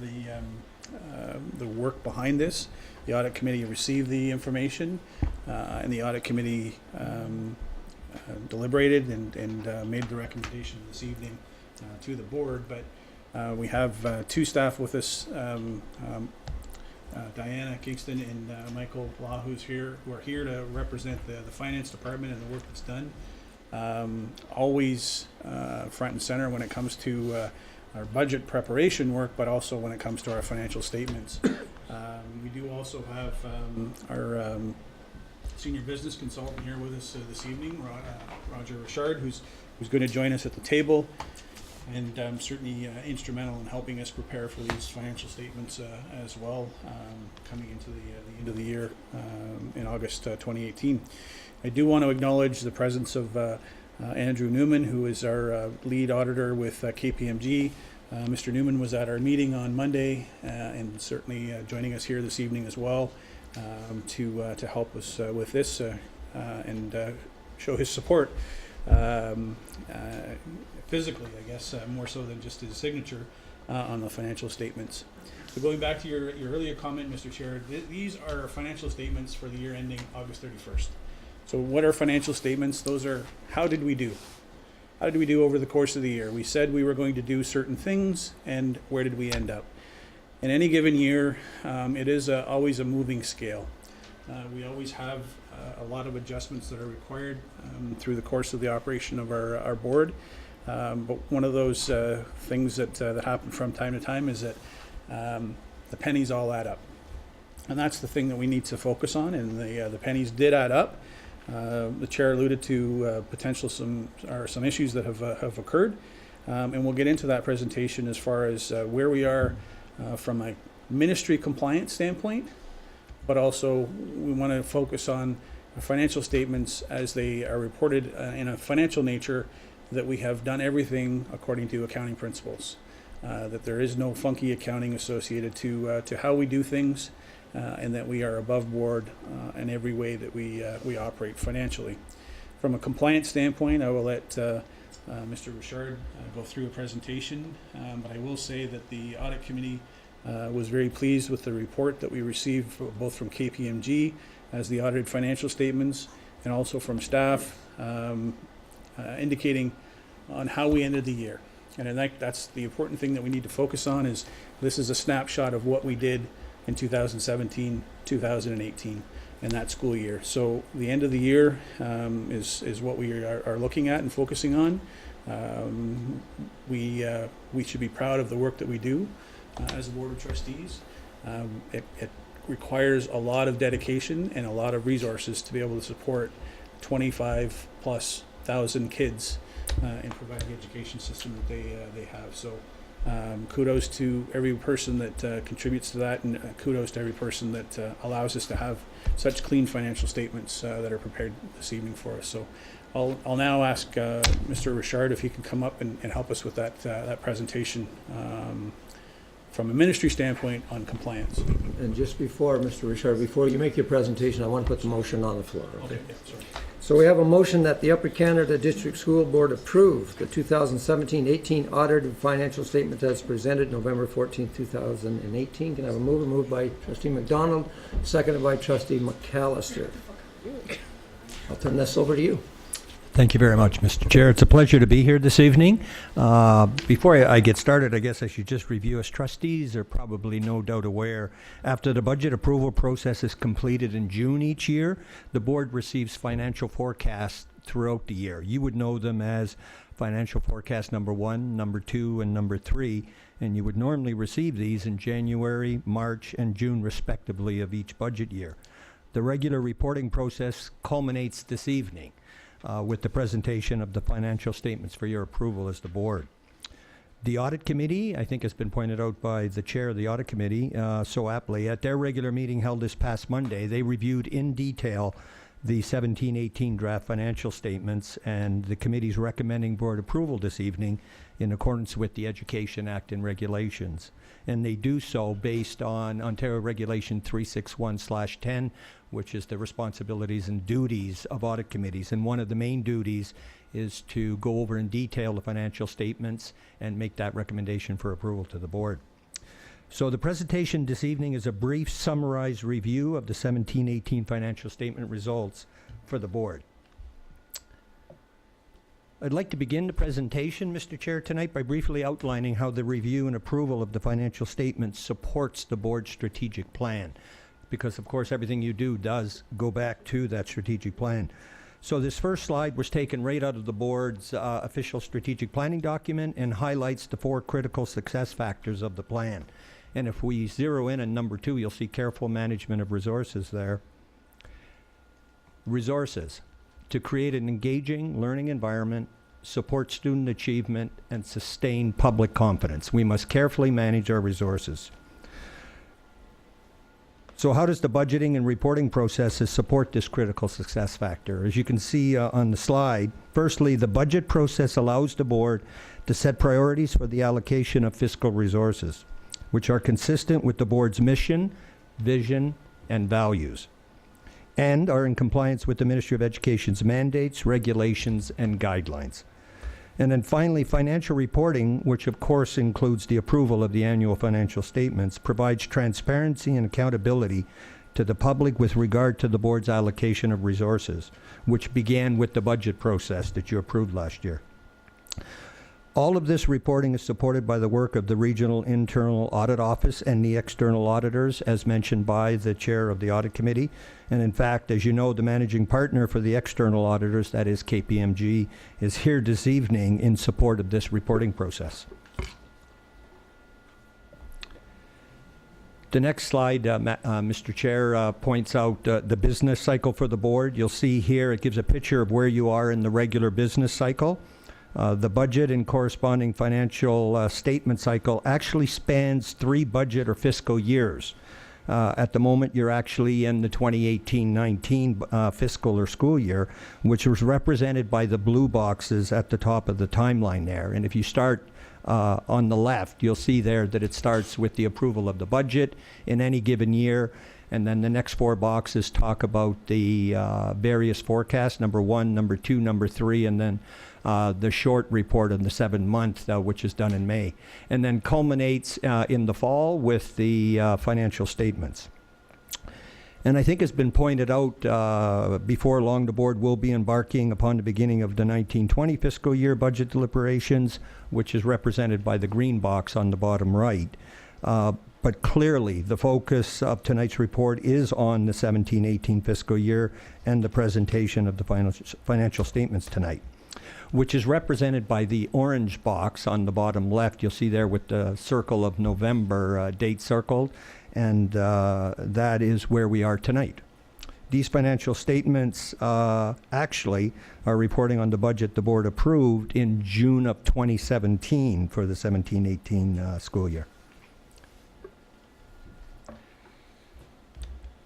[SPEAKER 14] the work behind this. The Audit Committee received the information, and the Audit Committee deliberated and made the recommendation this evening to the board. But we have two staff with us, Diana Kingston and Michael Law, who are here to represent the finance department and the work that's done. Always front and center when it comes to our budget preparation work, but also when it comes to our financial statements. We do also have our senior business consultant here with us this evening, Roger Richard, who's going to join us at the table, and certainly instrumental in helping us prepare for these financial statements as well, coming into the end of the year in August 2018. I do want to acknowledge the presence of Andrew Newman, who is our lead auditor with KPMG. Mr. Newman was at our meeting on Monday and certainly joining us here this evening as well to help us with this and show his support physically, I guess, more so than just his signature on the financial statements. So going back to your earlier comment, Mr. Chair, these are financial statements for the year ending August 31st. So what are financial statements? Those are, how did we do? How did we do over the course of the year? We said we were going to do certain things, and where did we end up? In any given year, it is always a moving scale. We always have a lot of adjustments that are required through the course of the operation of our board. But one of those things that happen from time to time is that the pennies all add up. And that's the thing that we need to focus on, and the pennies did add up. The chair alluded to some issues that have occurred, and we'll get into that presentation as far as where we are from a ministry compliance standpoint, but also we want to focus on financial statements as they are reported in a financial nature, that we have done everything according to accounting principles, that there is no funky accounting associated to how we do things, and that we are above board in every way that we operate financially. From a compliance standpoint, I will let Mr. Richard go through a presentation, but I will say that the Audit Committee was very pleased with the report that we received both from KPMG as the audited financial statements and also from staff indicating on how we ended the year. And I think that's the important thing that we need to focus on is this is a snapshot of what we did in 2017, 2018 in that school year. So the end of the year is what we are looking at and focusing on. We should be proud of the work that we do as a Board of Trustees. It requires a lot of dedication and a lot of resources to be able to support 25,000+ kids and provide the education system that they have. So kudos to every person that contributes to that, and kudos to every person that allows us to have such clean financial statements that are prepared this evening for us. So I'll now ask Mr. Richard if he can come up and help us with that presentation from a ministry standpoint on compliance.
[SPEAKER 2] And just before, Mr. Richard, before you make your presentation, I want to put the motion on the floor.
[SPEAKER 14] Okay, yeah, sorry.
[SPEAKER 2] So we have a motion that the Upper Canada District School Board approve the 2017-18 audited financial statements as presented November 14, 2018. Can I have a mover? Moved by Trustee McDonald, seconded by Trustee McAllister. I'll turn this over to you.
[SPEAKER 15] Thank you very much, Mr. Chair. It's a pleasure to be here this evening. Before I get started, I guess I should just review. As trustees are probably no doubt aware, after the budget approval process is completed in June each year, the board receives financial forecasts throughout the year. You would know them as financial forecast number 1, number 2, and number 3, and you would normally receive these in January, March, and June respectively of each budget year. The regular reporting process culminates this evening with the presentation of the financial statements for your approval as the board. The Audit Committee, I think has been pointed out by the chair of the Audit Committee so aptly, at their regular meeting held this past Monday, they reviewed in detail the 17-18 draft financial statements, and the committee's recommending board approval this evening in accordance with the Education Act and regulations. And they do so based on Ontario Regulation 361/10, which is the responsibilities and duties of audit committees. And one of the main duties is to go over in detail the financial statements and make that recommendation for approval to the board. So the presentation this evening is a brief summarized review of the 17-18 financial statement results for the board. I'd like to begin the presentation, Mr. Chair, tonight by briefly outlining how the review and approval of the financial statements supports the board's strategic plan, because of course everything you do does go back to that strategic plan. So this first slide was taken right out of the board's official strategic planning document and highlights the 4 critical success factors of the plan. And if we zero in on number 2, you'll see careful management of resources there. Resources. To create an engaging learning environment, support student achievement, and sustain public confidence. We must carefully manage our resources. So how does the budgeting and reporting processes support this critical success factor? As you can see on the slide, firstly, the budget process allows the board to set priorities for the allocation of fiscal resources, which are consistent with the board's mission, vision, and values, and are in compliance with the Ministry of Education's mandates, regulations, and guidelines. And then finally, financial reporting, which of course includes the approval of the annual financial statements, provides transparency and accountability to the public with regard to the board's allocation of resources, which began with the budget process that you approved last year. All of this reporting is supported by the work of the Regional Internal Audit Office and the external auditors, as mentioned by the chair of the Audit Committee. And in fact, as you know, the managing partner for the external auditors, that is KPMG, is here this evening in support of this reporting process. The next slide, Mr. Chair, points out the business cycle for the board. You'll see here it gives a picture of where you are in the regular business cycle. The budget and corresponding financial statement cycle actually spans 3 budget or fiscal years. At the moment, you're actually in the 2018-19 fiscal or school year, which was represented by the blue boxes at the top of the timeline there. And if you start on the left, you'll see there that it starts with the approval of the budget in any given year, And then the next 4 boxes talk about the various forecasts, number 1, number 2, number 3, and then the short report of the 7-month, which is done in May. And then culminates in the fall with the financial statements. And I think it's been pointed out before long, the board will be embarking upon the beginning of the 1920 fiscal year budget deliberations, which is represented by the green box on the bottom right. But clearly, the focus of tonight's report is on the 17-18 fiscal year and the presentation of the financial statements tonight, which is represented by the orange box on the bottom left. You'll see there with the circle of November date circled, and that is where we are tonight. These financial statements actually are reporting on the budget the board approved in June of 2017 for the 17-18 school year.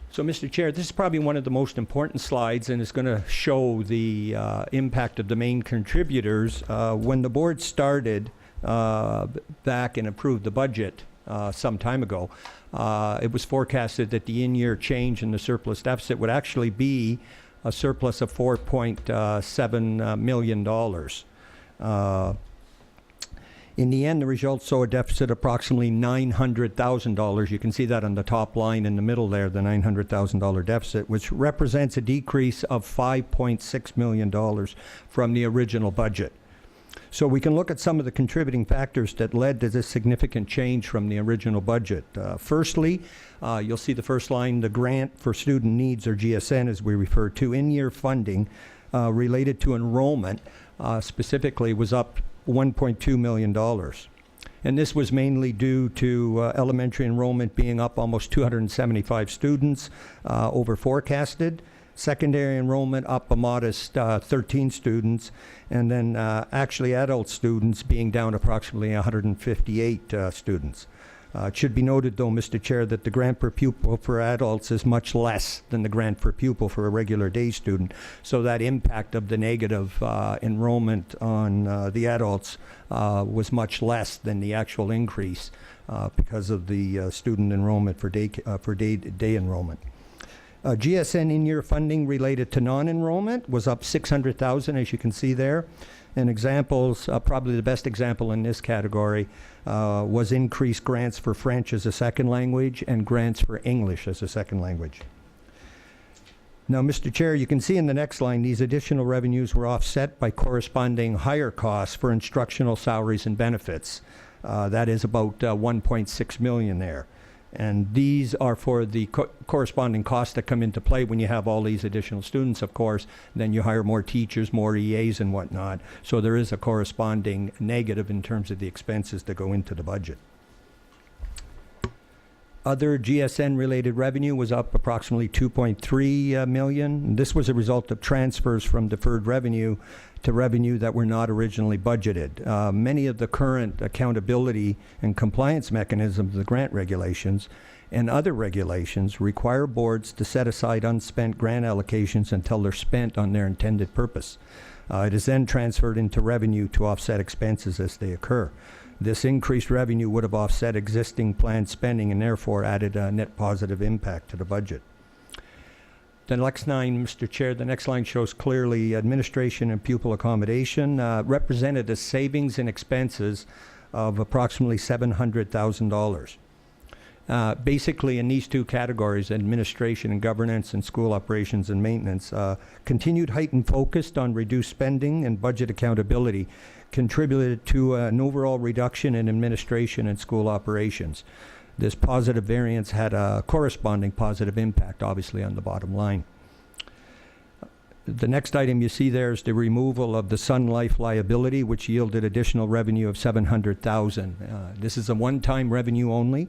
[SPEAKER 15] So, Mr. Chair, this is probably one of the most important slides, and it's going to show the impact of the main contributors. When the board started back and approved the budget some time ago, it was forecasted that the in-year change in the surplus deficit would actually be a surplus of $4.7 million. In the end, the results show a deficit of approximately $900,000. You can see that on the top line in the middle there, the $900,000 deficit, which represents a decrease of $5.6 million from the original budget. So we can look at some of the contributing factors that led to this significant change from the original budget. Firstly, you'll see the first line, the Grant for Student Needs, or GSN as we refer to, in-year funding related to enrollment specifically was up $1.2 million. And this was mainly due to elementary enrollment being up almost 275 students over forecasted, secondary enrollment up a modest 13 students, and then actually adult students being down approximately 158 students. It should be noted, though, Mr. Chair, that the grant per pupil for adults is much less than the grant per pupil for a regular day student. So that impact of the negative enrollment on the adults was much less than the actual increase because of the student enrollment for day enrollment. GSN in-year funding related to non-enrollment was up $600,000, as you can see there. And examples, probably the best example in this category was increased grants for French as a second language and grants for English as a second language. Now, Mr. Chair, you can see in the next line, these additional revenues were offset by corresponding higher costs for instructional salaries and benefits. That is about $1.6 million there. And these are for the corresponding costs that come into play when you have all these additional students, of course. Then you hire more teachers, more EAs and whatnot. So there is a corresponding negative in terms of the expenses that go into the budget. Other GSN-related revenue was up approximately $2.3 million. This was a result of transfers from deferred revenue to revenue that were not originally budgeted. Many of the current accountability and compliance mechanisms of the grant regulations and other regulations require boards to set aside unspent grant allocations until they're spent on their intended purpose. It is then transferred into revenue to offset expenses as they occur. This increased revenue would have offset existing planned spending and therefore added a net positive impact to the budget. The next line, Mr. Chair, the next line shows clearly administration and pupil accommodation represented as savings and expenses of approximately $700,000. Basically, in these two categories, administration and governance and school operations and maintenance, continued heightened focus on reduced spending and budget accountability contributed to an overall reduction in administration and school operations. This positive variance had a corresponding positive impact, obviously, on the bottom line. The next item you see there is the removal of the Sun Life liability, which yielded additional revenue of $700,000. This is a one-time revenue only,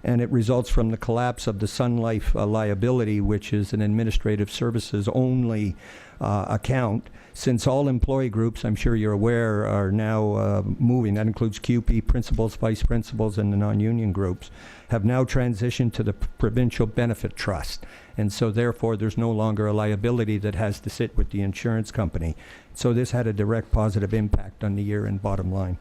[SPEAKER 15] and it results from the collapse of the Sun Life liability, which is an administrative services only account. Since all employee groups, I'm sure you're aware, are now moving, that includes QP, principals, vice principals, and the non-union groups, have now transitioned to the Provincial Benefit Trust. And so therefore, there's no longer a liability that has to sit with the insurance company. So this had a direct positive impact on the year-end bottom line.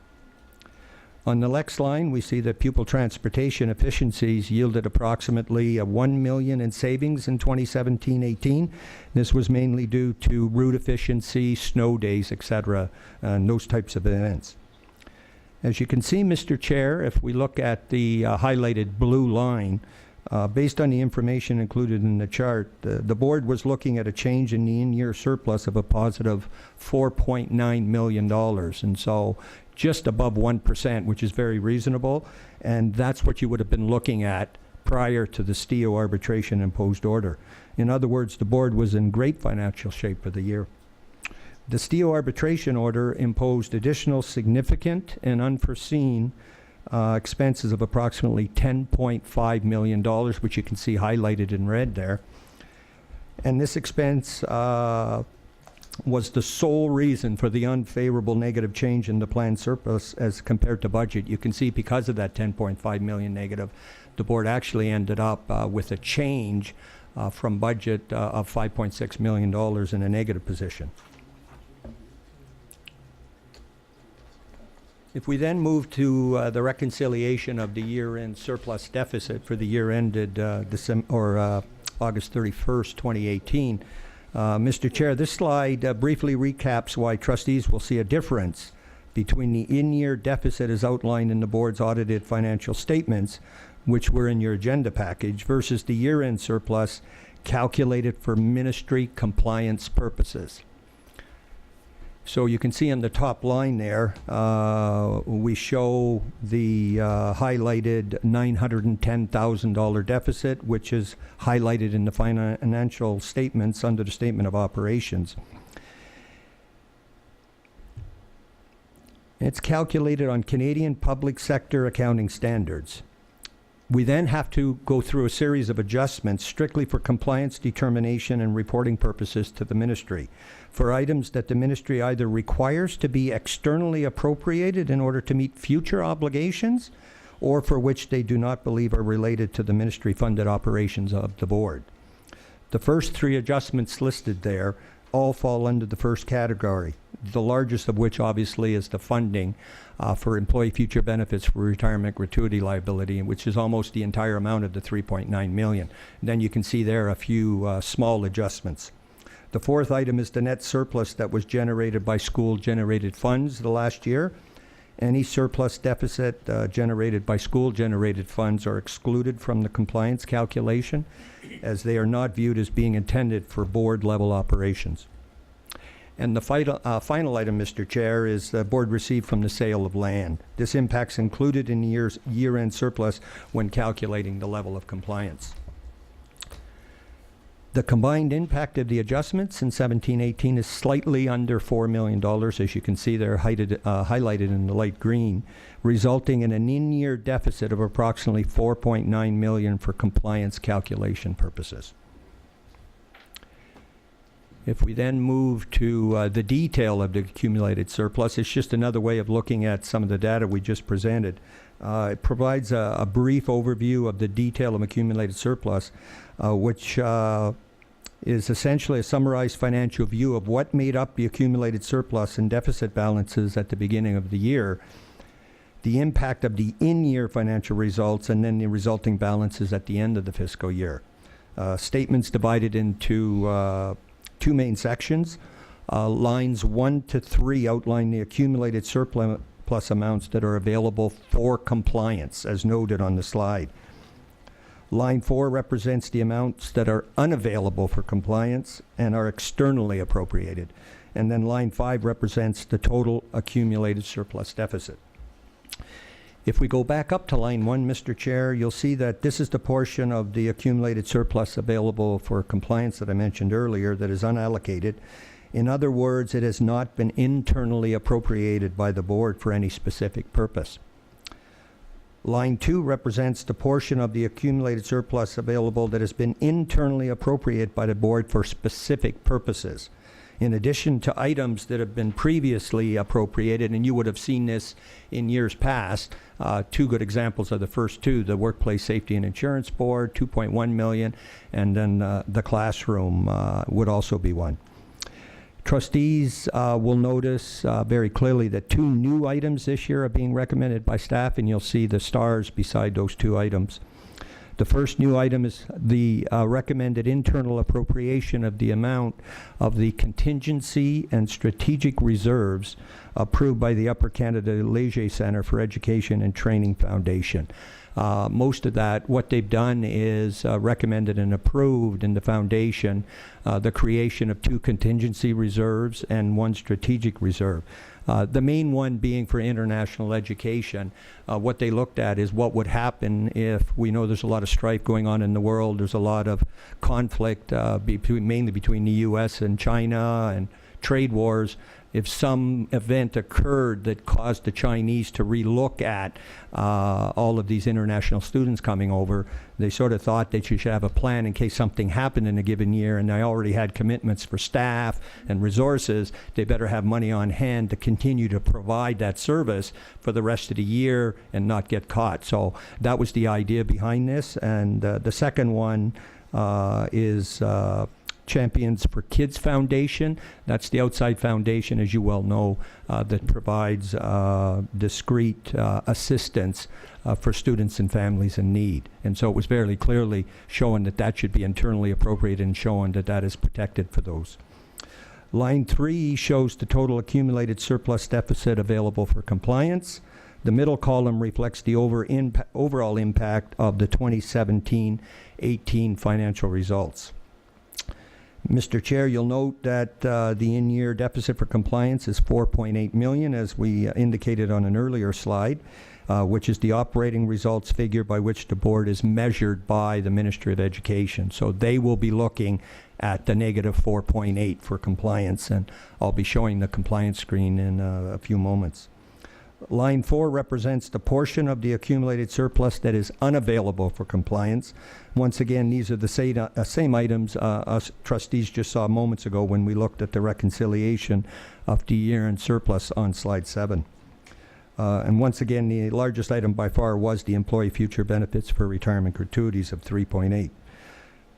[SPEAKER 15] On the next line, we see that pupil transportation efficiencies yielded approximately $1 million in savings in 2017-18. This was mainly due to route efficiency, snow days, etc., and those types of events. As you can see, Mr. Chair, if we look at the highlighted blue line, based on the information included in the chart, the board was looking at a change in the in-year surplus of a positive $4.9 million. And so just above 1%, which is very reasonable, and that's what you would have been looking at prior to the STIO arbitration imposed order. In other words, the board was in great financial shape for the year. The STIO arbitration order imposed additional significant and unforeseen expenses of approximately $10.5 million, which you can see highlighted in red there. And this expense was the sole reason for the unfavorable negative change in the planned surplus as compared to budget. You can see because of that $10.5 million negative, the board actually ended up with a change from budget of $5.6 million in a negative position. If we then move to the reconciliation of the year-end surplus deficit for the year ended August 31st, 2018, Mr. Chair, this slide briefly recaps why trustees will see a difference between the in-year deficit as outlined in the board's audited financial statements, which were in your agenda package, versus the year-end surplus calculated for ministry compliance purposes. So you can see on the top line there, we show the highlighted $910,000 deficit, which is highlighted in the financial statements under the statement of operations. It's calculated on Canadian public sector accounting standards. We then have to go through a series of adjustments strictly for compliance determination and reporting purposes to the ministry for items that the ministry either requires to be externally appropriated in order to meet future obligations or for which they do not believe are related to the ministry-funded operations of the board. The first three adjustments listed there all fall under the first category, the largest of which obviously is the funding for employee future benefits for retirement gratuity liability, which is almost the entire amount of the $3.9 million. And then you can see there a few small adjustments. The fourth item is the net surplus that was generated by school-generated funds the last year. Any surplus deficit generated by school-generated funds are excluded from the compliance calculation, as they are not viewed as being intended for board-level operations. And the final item, Mr. Chair, is the board received from the sale of land. This impact's included in the year-end surplus when calculating the level of compliance. The combined impact of the adjustments in 17-18 is slightly under $4 million, as you can see there highlighted in the light green, resulting in an in-year deficit of approximately $4.9 million for compliance calculation purposes. If we then move to the detail of the accumulated surplus, it's just another way of looking at some of the data we just presented. It provides a brief overview of the detail of accumulated surplus, which is essentially a summarized financial view of what made up the accumulated surplus and deficit balances at the beginning of the year, the impact of the in-year financial results, and then the resulting balances at the end of the fiscal year. Statements divided into two main sections. Lines 1 to 3 outline the accumulated surplus amounts that are available for compliance, as noted on the slide. Line 4 represents the amounts that are unavailable for compliance and are externally appropriated. And then line 5 represents the total accumulated surplus deficit. If we go back up to line 1, Mr. Chair, you'll see that this is the portion of the accumulated surplus available for compliance that I mentioned earlier that is unallocated. In other words, it has not been internally appropriated by the board for any specific purpose. Line 2 represents the portion of the accumulated surplus available that has been internally appropriated by the board for specific purposes. In addition to items that have been previously appropriated, and you would have seen this in years past, two good examples are the first two, the Workplace Safety and Insurance Board, $2.1 million, and then the classroom would also be one. Trustees will notice very clearly that 2 new items this year are being recommended by staff, and you'll see the stars beside those 2 items. The first new item is the recommended internal appropriation of the amount of the Contingency and Strategic Reserves approved by the Upper Canada Leger Centre for Education and Training Foundation. Most of that, what they've done is recommended and approved in the foundation the creation of 2 contingency reserves and 1 strategic reserve. The main one being for international education. What they looked at is what would happen if we know there's a lot of strife going on in the world. There's a lot of conflict mainly between the U.S. and China and trade wars. If some event occurred that caused the Chinese to relook at all of these international students coming over, they sort of thought that you should have a plan in case something happened in a given year, and they already had commitments for staff and resources. They better have money on hand to continue to provide that service for the rest of the year and not get caught. So that was the idea behind this. And the second one is Champions for Kids Foundation. That's the outside foundation, as you well know, that provides discreet assistance for students and families in need. And so it was very clearly shown that that should be internally appropriated and shown that that is protected for those. Line 3 shows the total accumulated surplus deficit available for compliance. The middle column reflects the overall impact of the 2017-18 financial results. Mr. Chair, you'll note that the in-year deficit for compliance is $4.8 million, as we indicated on an earlier slide, which is the operating results figure by which the board is measured by the Ministry of Education. So they will be looking at the negative 4.8 for compliance, and I'll be showing the compliance screen in a few moments. Line 4 represents the portion of the accumulated surplus that is unavailable for compliance. Once again, these are the same items us trustees just saw moments ago when we looked at the reconciliation of the year-end surplus on slide 7. And once again, the largest item by far was the employee future benefits for retirement gratuities of 3.8.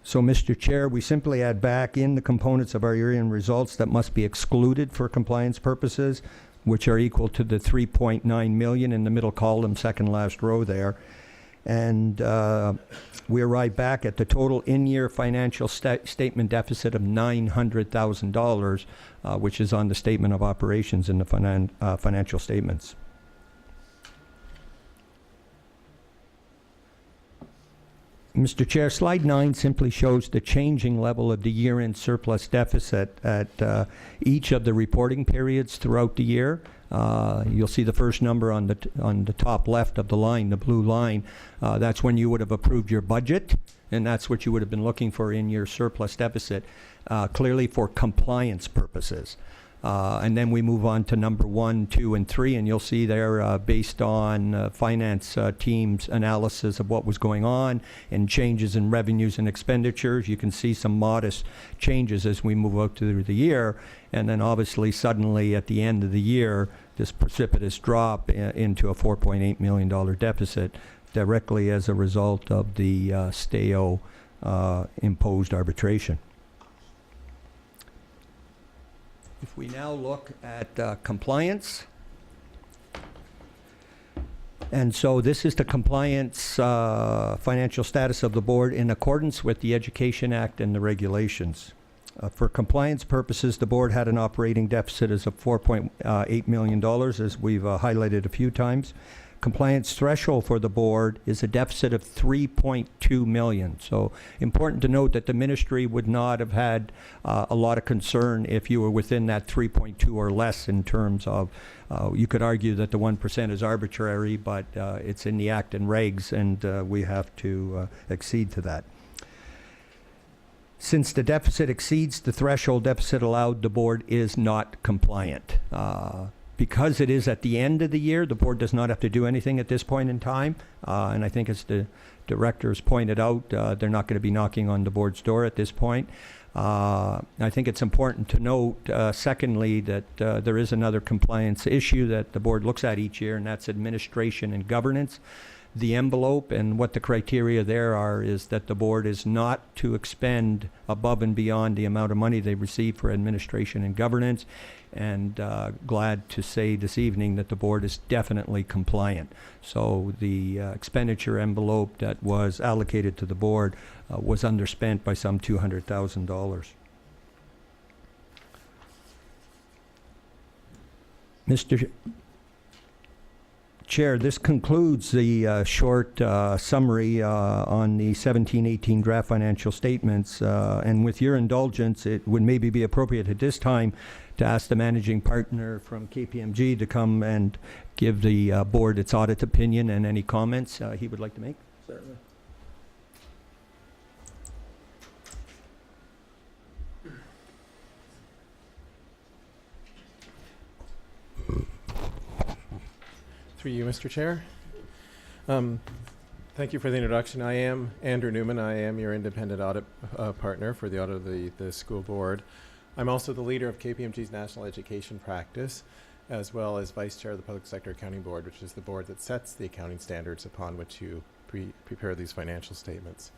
[SPEAKER 15] So, Mr. Chair, we simply add back in the components of our year-end results that must be excluded for compliance purposes, which are equal to the 3.9 million in the middle column, second last row there. And we arrive back at the total in-year financial statement deficit of $900,000, which is on the statement of operations in the financial statements. Mr. Chair, slide 9 simply shows the changing level of the year-end surplus deficit at each of the reporting periods throughout the year. You'll see the first number on the top left of the line, the blue line. That's when you would have approved your budget, and that's what you would have been looking for in your surplus deficit, clearly for compliance purposes. And then we move on to number 1, 2, and 3, and you'll see there, based on finance team's analysis of what was going on and changes in revenues and expenditures, you can see some modest changes as we move out through the year. And then obviously suddenly at the end of the year, this precipitous drop into a $4.8 million deficit directly as a result of the STAO imposed arbitration. If we now look at compliance, and so this is the compliance financial status of the board in accordance with the Education Act and the regulations. For compliance purposes, the board had an operating deficit of $4.8 million, as we've highlighted a few times. Compliance threshold for the board is a deficit of $3.2 million. So important to note that the ministry would not have had a lot of concern if you were within that 3.2 or less in terms of, you could argue that the 1% is arbitrary, but it's in the Act and regs, and we have to accede to that. Since the deficit exceeds the threshold deficit allowed, the board is not compliant. Because it is at the end of the year, the board does not have to do anything at this point in time. And I think as the directors pointed out, they're not going to be knocking on the board's door at this point. I think it's important to note, secondly, that there is another compliance issue that the board looks at each year, and that's administration and governance. the envelope, and what the criteria there are is that the board is not to expend above and beyond the amount of money they receive for administration and governance. And glad to say this evening that the board is definitely compliant. So the expenditure envelope that was allocated to the board was underspent by some $200,000. Mr. Chair, this concludes the short summary on the 17-18 draft financial statements. And with your indulgence, it would maybe be appropriate at this time to ask the managing partner from KPMG to come and give the board its audit opinion and any comments he would like to make.
[SPEAKER 2] Certainly.
[SPEAKER 16] Through you, Mr. Chair. Thank you for the introduction. I am Andrew Newman. I am your independent audit partner for the audit of the school board. I'm also the leader of KPMG's National Education Practice, as well as vice chair of the Public Sector Accounting Board, which is the board that sets the accounting standards upon which you prepare these financial statements.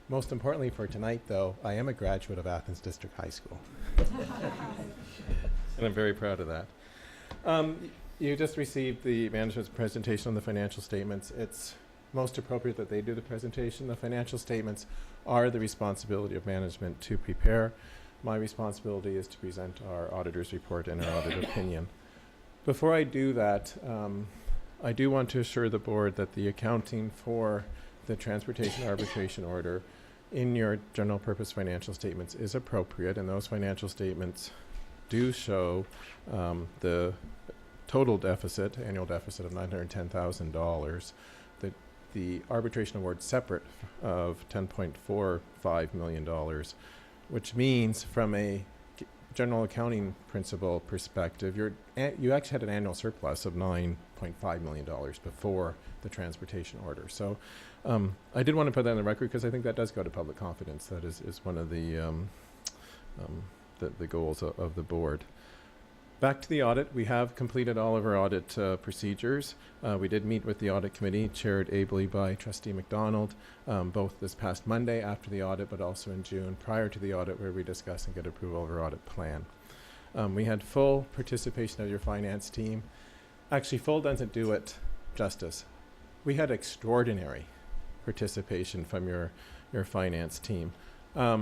[SPEAKER 16] Most importantly for tonight, though, I am a graduate of Athens District High School. And I'm very proud of that. You just received the management's presentation on the financial statements. It's most appropriate that they do the presentation. The financial statements are the responsibility of management to prepare. My responsibility is to present our auditor's report and our audit opinion. Before I do that, I do want to assure the board that the accounting for the transportation arbitration order in your general purpose financial statements is appropriate, and those financial statements do show the total deficit, annual deficit of $910,000. The arbitration award separate of $10.45 million, which means from a general accounting principle perspective, you actually had an annual surplus of $9.5 million before the transportation order. So I did want to put that on the record because I think that does go to public confidence. That is one of the goals of the board. Back to the audit. We have completed all of our audit procedures. We did meet with the Audit Committee, chaired ably by Trustee McDonald, both this past Monday after the audit, but also in June prior to the audit, where we discussed and get approval of our audit plan. We had full participation of your finance team. Actually, full doesn't do it justice. We had extraordinary participation from your finance team. I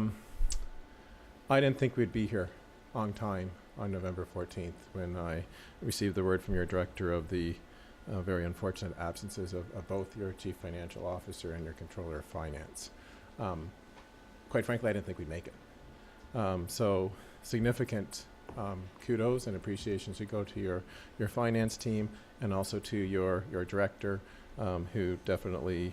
[SPEAKER 16] didn't think we'd be here on time on November 14th when I received the word from your director of the very unfortunate absences of both your chief financial officer and your controller of finance. Quite frankly, I didn't think we'd make it. So significant kudos and appreciation should go to your finance team and also to your director, who definitely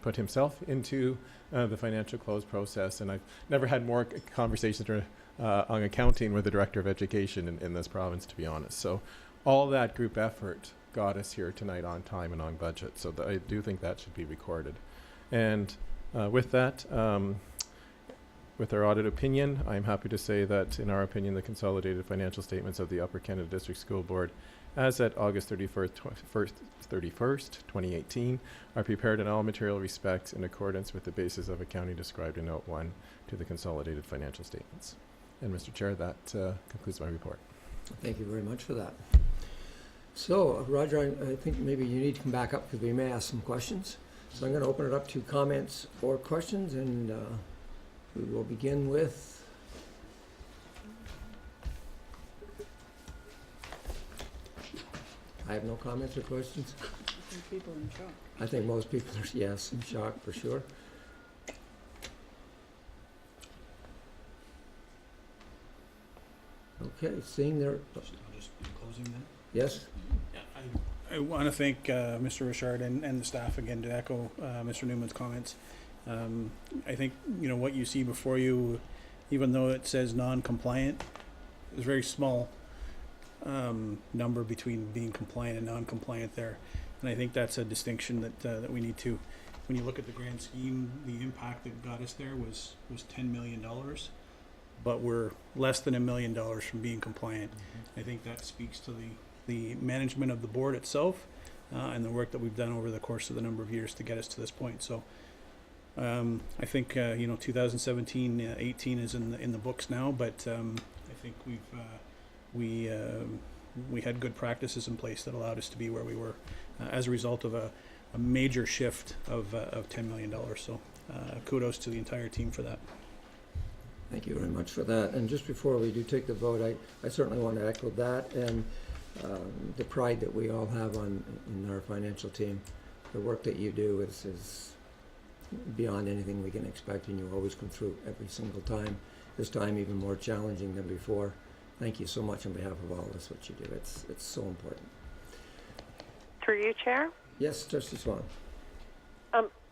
[SPEAKER 16] put himself into the financial close process. And I've never had more conversations on accounting with the Director of Education in this province, to be honest. So all that group effort got us here tonight on time and on budget. So I do think that should be recorded. And with that, with our audit opinion, I'm happy to say that, in our opinion, the consolidated financial statements of the Upper Canada District School Board as at August 31st, 2018, are prepared in all material respects in accordance with the basis of accounting described in Note 1 to the consolidated financial statements. And Mr. Chair, that concludes my report.
[SPEAKER 2] Thank you very much for that. So, Roger, I think maybe you need to come back up because we may ask some questions. So I'm going to open it up to comments or questions, and we will begin with I have no comments or questions.
[SPEAKER 9] I think people are in shock.
[SPEAKER 2] I think most people are, yes, in shock for sure. Okay, seeing there.
[SPEAKER 14] I'll just be closing that.
[SPEAKER 2] Yes.
[SPEAKER 14] Yeah, I want to thank Mr. Richard and the staff again, to echo Mr. Newman's comments. I think what you see before you, even though it says non-compliant, is a very small number between being compliant and non-compliant there, and I think that's a distinction that we need to. When you look at the grand scheme, the impact that got us there was $10 million, but we're less than $1 million from being compliant. I think that speaks to the management of the board itself, and the work that we've done over the course of the number of years to get us to this point. So I think 2017, 18 is in the books now, but I think we had good practices in place that allowed us to be where we were as a result of a major shift of $10 million. So kudos to the entire team for that.
[SPEAKER 2] Thank you very much for that. And just before we do take the vote, I certainly want to echo that and the pride that we all have in our financial team. The work that you do is beyond anything we can expect, and you always come through every single time. This time even more challenging than before. Thank you so much on behalf of all of us, what you do. It's so important.
[SPEAKER 17] Through you, Chair.
[SPEAKER 2] Yes, Trustee Swan.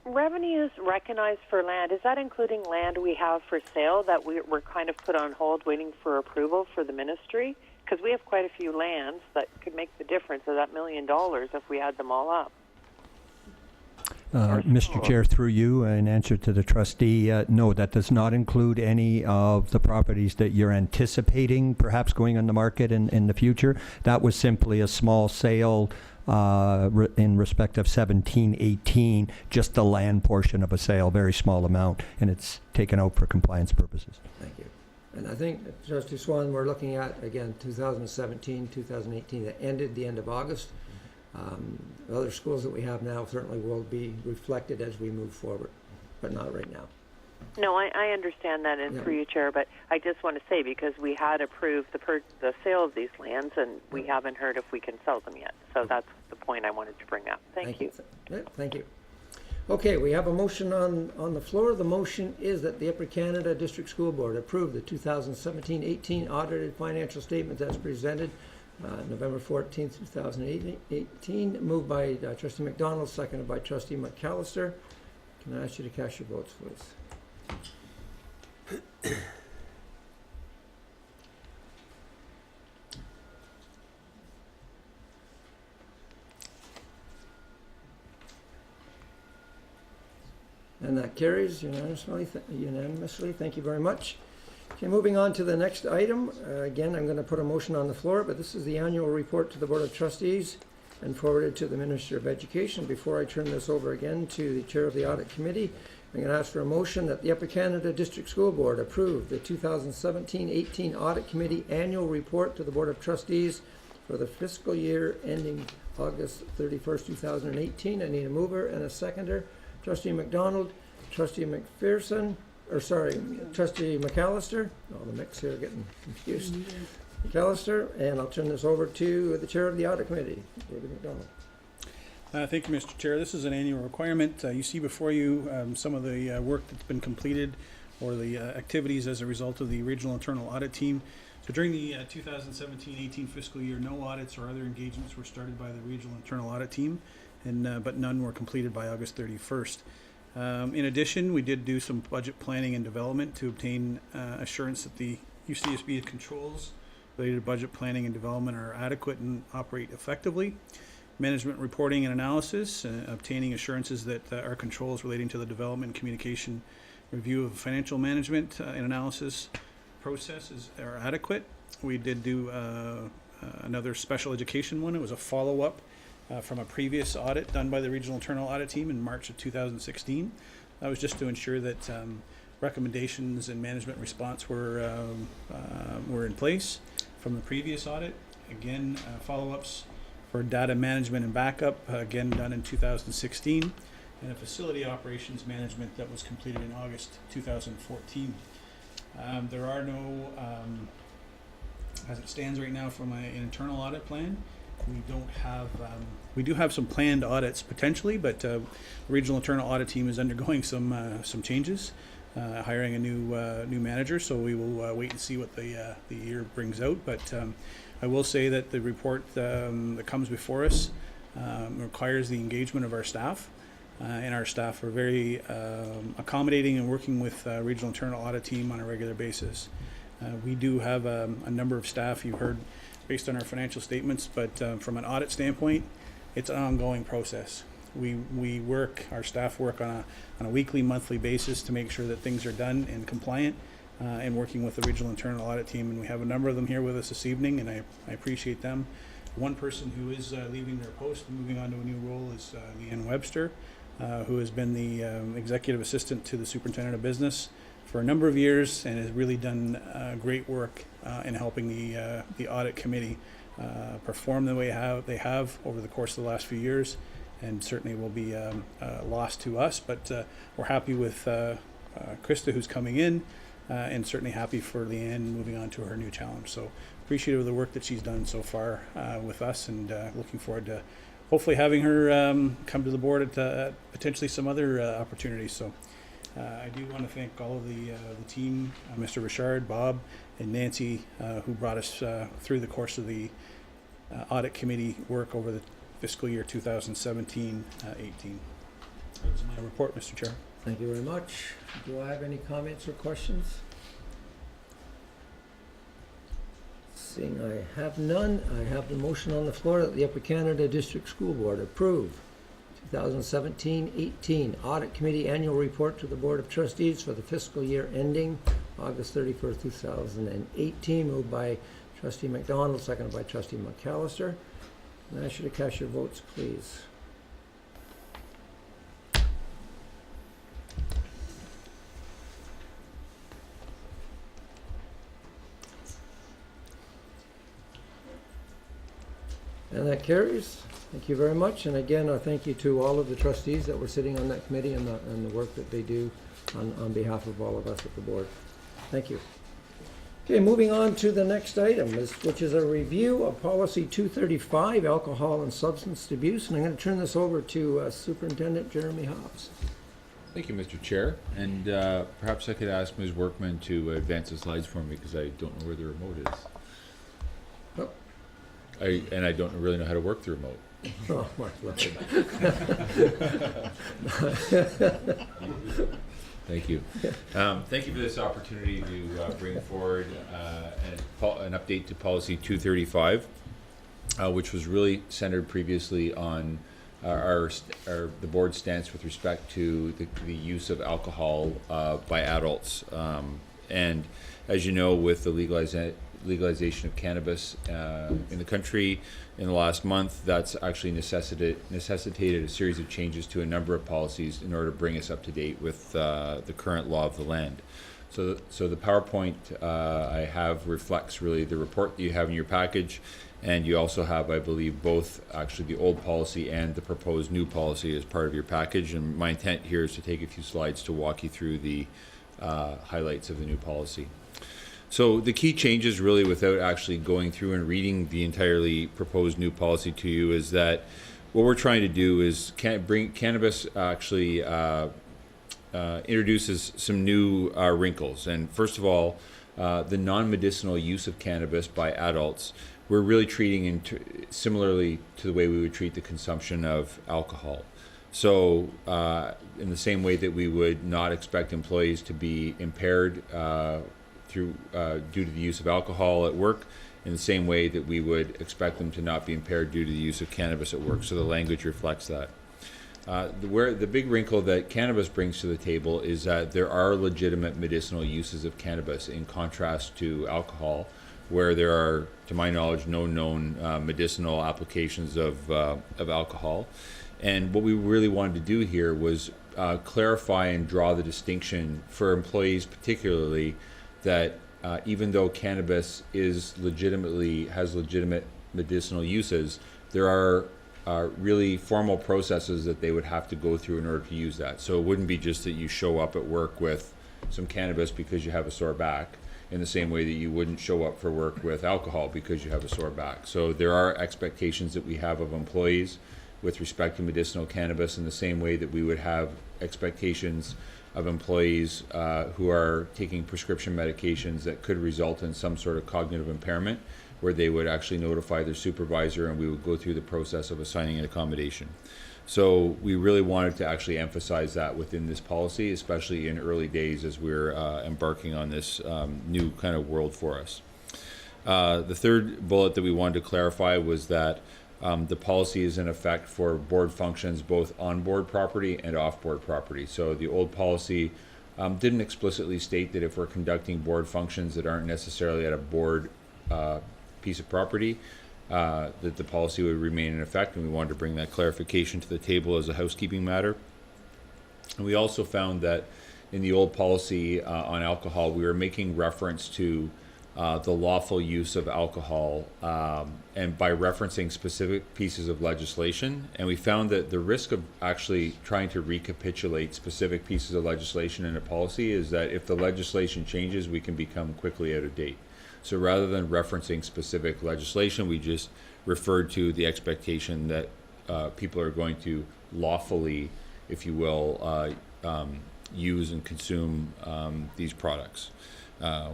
[SPEAKER 17] Revenues recognized for land, is that including land we have for sale that we're kind of put on hold waiting for approval for the ministry? Because we have quite a few lands that could make the difference of that $1 million if we add them all up.
[SPEAKER 15] Mr. Chair, through you, in answer to the trustee, no, that does not include any of the properties that you're anticipating perhaps going on the market in the future. That was simply a small sale in respect of 17-18, just the land portion of a sale, very small amount, and it's taken out for compliance purposes.
[SPEAKER 2] Thank you. And I think, Trustee Swan, we're looking at, again, 2017, 2018, that ended the end of August. The other schools that we have now certainly will be reflected as we move forward, but not right now.
[SPEAKER 17] No, I understand that, and through you, Chair, but I just want to say, because we had approved the sale of these lands, and we haven't heard if we can sell them yet. So that's the point I wanted to bring up. Thank you.
[SPEAKER 2] Thank you. Okay, we have a motion on the floor. The motion is that the Upper Canada District School Board approve the 2017-18 audited financial statements as presented November 14th, 2018. Moved by Trustee McDonald, seconded by Trustee McAllister. Can I ask you to cast your votes, please? And that carries unanimously. Thank you very much. Okay, moving on to the next item. Again, I'm going to put a motion on the floor, but this is the annual report to the Board of Trustees and forwarded to the Minister of Education. Before I turn this over again to the Chair of the Audit Committee, I'm going to ask for a motion that the Upper Canada District School Board approve the 2017-18 Audit Committee annual report to the Board of Trustees for the fiscal year ending August 31st, 2018. I need a mover and a seconder. Trustee McDonald, Trustee McPherson, Trustee McAllister. All the mix here getting confused. McAllister, and I'll turn this over to the Chair of the Audit Committee, David McDonald.
[SPEAKER 14] Thank you, Mr. Chair. This is an annual requirement. You see before you some of the work that's been completed or the activities as a result of the regional internal audit team. So during the 2017-18 fiscal year, no audits or other engagements were started by the regional internal audit team, but none were completed by August 31st. In addition, we did do some budget planning and development to obtain assurance that the UCDSB controls related to budget planning and development are adequate and operate effectively. Management reporting and analysis, obtaining assurances that our controls relating to the development, communication, review of financial management and analysis processes are adequate. We did do another special education one. It was a follow-up from a previous audit done by the regional internal audit team in March of 2016. That was just to ensure that recommendations and management response were in place from the previous audit. Again, follow-ups for data management and backup, again done in 2016, and a facility operations management that was completed in August 2014. There are no, as it stands right now, from an internal audit plan. We don't have, we do have some planned audits potentially, but the regional internal audit team is undergoing some changes, hiring a new manager. So we will wait and see what the year brings out. But I will say that the report that comes before us requires the engagement of our staff, and our staff are very accommodating and working with regional internal audit team on a regular basis. We do have a number of staff you've heard based on our financial statements, but from an audit standpoint, it's an ongoing process. Our staff work on a weekly, monthly basis to make sure that things are done and compliant, and working with the regional internal audit team. And we have a number of them here with us this evening, and I appreciate them One person who is leaving their post and moving on to a new role is Leanne Webster, who has been the executive assistant to the superintendent of business for a number of years and has really done great work in helping the audit committee perform the way they have over the course of the last few years, and certainly will be lost to us. But we're happy with Krista, who's coming in, and certainly happy for Leanne moving on to her new challenge. So appreciative of the work that she's done so far with us, and looking forward to hopefully having her come to the board at potentially some other opportunities. So I do want to thank all of the team, Mr. Richard, Bob, and Nancy, who brought us through the course of the audit committee work over the fiscal year 2017-18. That's my report, Mr. Chair.
[SPEAKER 2] Thank you very much. Do I have any comments or questions? Seeing I have none, I have the motion on the floor that the Upper Canada District School Board approve 2017-18 Audit Committee Annual Report to the Board of Trustees for the fiscal year ending August 31st, 2018. Moved by Trustee McDonald, seconded by Trustee McAllister. And I should have cast your votes, please. And that carries. Thank you very much. And again, a thank you to all of the trustees that were sitting on that committee and the work that they do on behalf of all of us at the board. Thank you. Okay, moving on to the next item, which is a review of Policy 235, Alcohol and Substance Abuse. And I'm going to turn this over to Superintendent Jeremy Hobbs.
[SPEAKER 18] Thank you, Mr. Chair. And perhaps I could ask Ms. Workman to advance the slides for me, because I don't know where the remote is.
[SPEAKER 2] Oh.
[SPEAKER 18] I don't really know how to work the remote.
[SPEAKER 2] Oh, Mark,
[SPEAKER 18] Thank you. Thank you for this opportunity to bring forward an update to Policy 235, which was really centered previously on the board's stance with respect to the use of alcohol by adults. And as you know, with the legalization of cannabis in the country in the last month, that's actually necessitated a series of changes to a number of policies in order to bring us up to date with the current law of the land. So the PowerPoint I have reflects really the report that you have in your package, and you also have, I believe, both actually the old policy and the proposed new policy as part of your package. And my intent here is to take a few slides to walk you through the highlights of the new policy. So the key changes, really, without actually going through and reading the entirely proposed new policy to you, is that what we're trying to do is cannabis actually introduces some new wrinkles. And first of all, the non-medicinal use of cannabis by adults, we're really treating similarly to the way we would treat the consumption of alcohol. So in the same way that we would not expect employees to be impaired due to the use of alcohol at work, in the same way that we would expect them to not be impaired due to the use of cannabis at work. So the language reflects that. The big wrinkle that cannabis brings to the table is that there are legitimate medicinal uses of cannabis, in contrast to alcohol, where there are, to my knowledge, no known medicinal applications of alcohol. And what we really wanted to do here was clarify and draw the distinction for employees, particularly, that even though cannabis has legitimate medicinal uses, there are really formal processes that they would have to go through in order to use that. So it wouldn't be just that you show up at work with some cannabis because you have a sore back, in the same way that you wouldn't show up for work with alcohol because you have a sore back. So there are expectations that we have of employees with respect to medicinal cannabis, in the same way that we would have expectations of employees who are taking prescription medications that could result in some sort of cognitive impairment, where they would actually notify their supervisor and we would go through the process of assigning an accommodation. So we really wanted to actually emphasize that within this policy, especially in early days as we're embarking on this new kind of world for us. The third bullet that we wanted to clarify was that the policy is in effect for board functions, both on-board property and off-board property. So the old policy didn't explicitly state that if we're conducting board functions that aren't necessarily at a board piece of property, that the policy would remain in effect, and we wanted to bring that clarification to the table as a housekeeping matter. And we also found that in the old policy on alcohol, we were making reference to the lawful use of alcohol, and by referencing specific pieces of legislation. And we found that the risk of actually trying to recapitulate specific pieces of legislation in a policy is that if the legislation changes, we can become quickly out of date. So rather than referencing specific legislation, we just referred to the expectation that people are going to lawfully, if you will, use and consume these products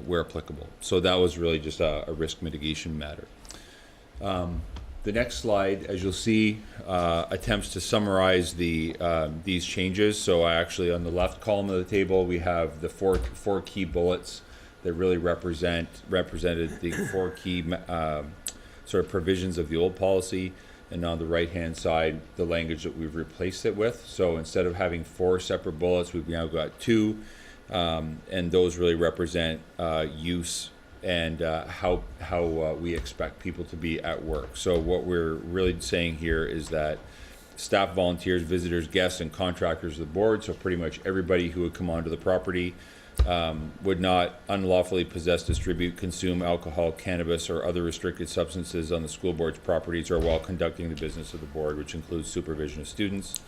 [SPEAKER 18] where applicable. So that was really just a risk mitigation matter. The next slide, as you'll see, attempts to summarize these changes. So I actually, on the left column of the table, we have the four key bullets that really represented the four key sort of provisions of the old policy. And on the right-hand side, the language that we've replaced it with. So instead of having 4 separate bullets, we've now got 2, and those really represent use and how we expect people to be at work. So what we're really saying here is that staff, volunteers, visitors, guests, and contractors of the board, so pretty much everybody who would come onto the property, would not unlawfully possess, distribute, consume alcohol, cannabis, or other restricted substances on the school board's properties or while conducting the business of the board, which includes supervision of students.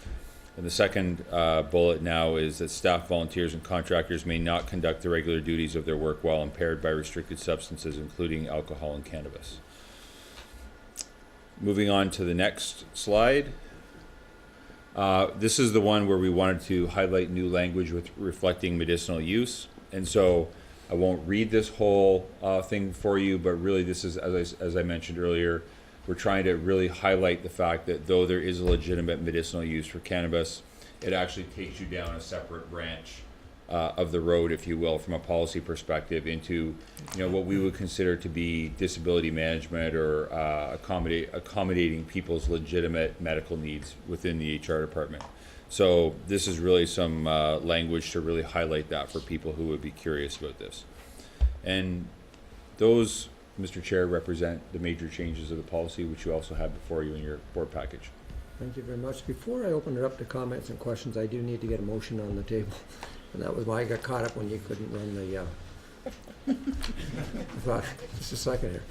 [SPEAKER 18] And the second bullet now is that staff, volunteers, and contractors may not conduct the regular duties of their work while impaired by restricted substances, including alcohol and cannabis. Moving on to the next slide. This is the one where we wanted to highlight new language with reflecting medicinal use. And so I won't read this whole thing for you, but really this is, as I mentioned earlier, we're trying to really highlight the fact that though there is a legitimate medicinal use for cannabis, it actually takes you down a separate branch of the road, if you will, from a policy perspective into, what we would consider to be disability management or accommodating people's legitimate medical needs within the HR department. So this is really some language to really highlight that for people who would be curious about this. And those, Mr. Chair, represent the major changes of the policy, which you also have before you in your board package.
[SPEAKER 2] Thank you very much. Before I open it up to comments and questions, I do need to get a motion on the table. And that was why I got caught up when you couldn't run the, I thought, just a second here.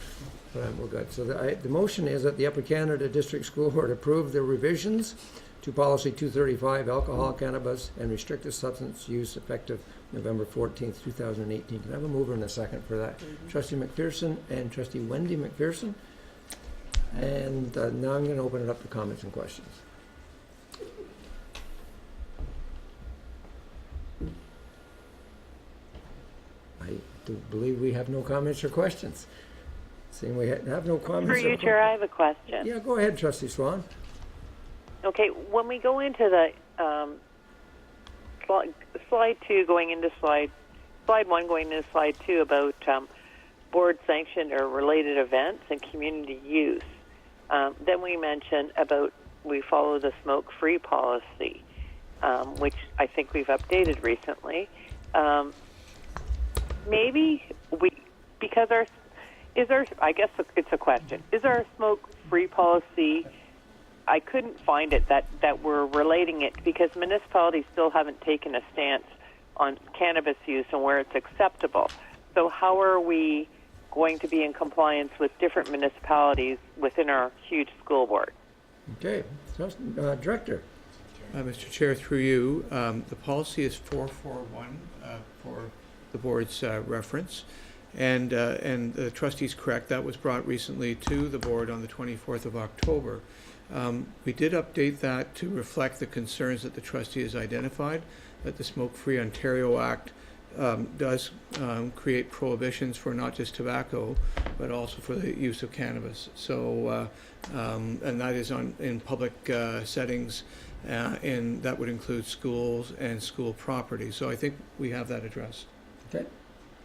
[SPEAKER 2] But we're good. So the motion is that the Upper Canada District School Board approve the revisions to Policy 235, Alcohol, Cannabis, and Restricted Substance Use, effective November 14th, 2018. Can I have a mover and a second for that? Trustee McPherson and Trustee Wendy McPherson. And now I'm going to open it up to comments and questions. I do believe we have no comments or questions. Seeing we have no comments.
[SPEAKER 17] For you, Chair, I have a question.
[SPEAKER 2] Yeah, go ahead, Trustee Swan.
[SPEAKER 17] Okay, when we go into the slide 2 going into slide 1 going into slide 2 about board sanctioned or related events and community use, then we mention about we follow the smoke-free policy, which I think we've updated recently. Maybe I guess it's a question. Is our smoke-free policy, I couldn't find it that we're relating it because municipalities still haven't taken a stance on cannabis use and where it's acceptable. So how are we going to be in compliance with different municipalities within our huge school board?
[SPEAKER 2] Okay, Director.
[SPEAKER 1] Mr. Chair, through you, the policy is 441 for the board's reference. And the trustee's correct, that was brought recently to the board on the 24th of October. We did update that to reflect the concerns that the trustee has identified, that the Smoke-Free Ontario Act does create prohibitions for not just tobacco, but also for the use of cannabis. So, and that is in public settings, and that would include schools and school property. So I think we have that addressed.
[SPEAKER 2] Okay.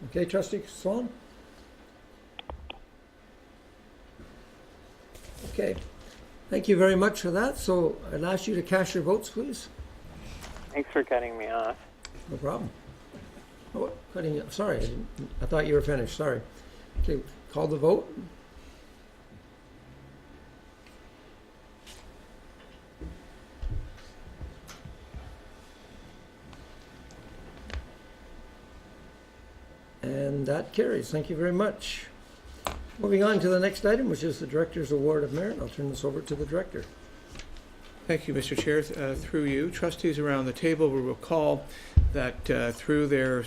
[SPEAKER 2] Okay, Trustee Swan? Okay. Thank you very much for that. So I'd ask you to cast your votes, please.
[SPEAKER 17] Thanks for cutting me off.
[SPEAKER 2] No problem. Oh, cutting you. Sorry, I thought you were finished. Sorry. Okay, call the vote. And that carries. Thank you very much. Moving on to the next item, which is the Director's Award of Merit. I'll turn this over to the Director.
[SPEAKER 1] Thank you, Mr. Chair. Through you, trustees around the table will recall that through their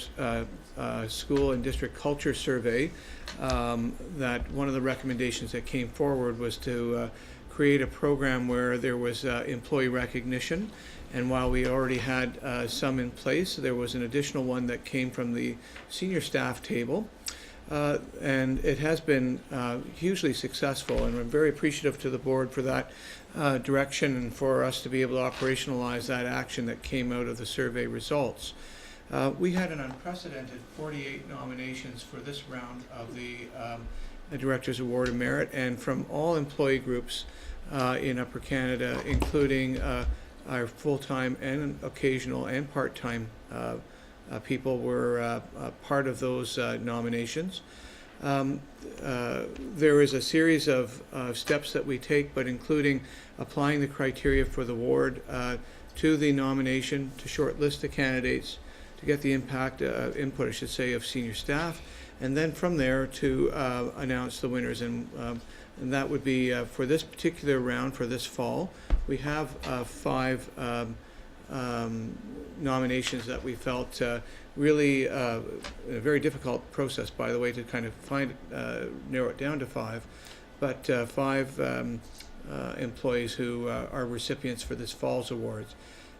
[SPEAKER 1] school and district culture survey, that one of the recommendations that came forward was to create a program where there was employee recognition. And while we already had some in place, there was an additional one that came from the senior staff table. And it has been hugely successful, and I'm very appreciative to the board for that direction and for us to be able to operationalize that action that came out of the survey results. We had an unprecedented 48 nominations for this round of the Director's Award of Merit, and from all employee groups in Upper Canada, including our full-time and occasional and part-time people were part of those nominations. There is a series of steps that we take, but including applying the criteria for the award to the nomination, to shortlist the candidates, to get the input, I should say, of senior staff, and then from there to announce the winners. And that would be for this particular round, for this fall. We have 5 nominations that we felt really a very difficult process, by the way, to kind of narrow it down to 5, but 5 employees who are recipients for this fall's awards.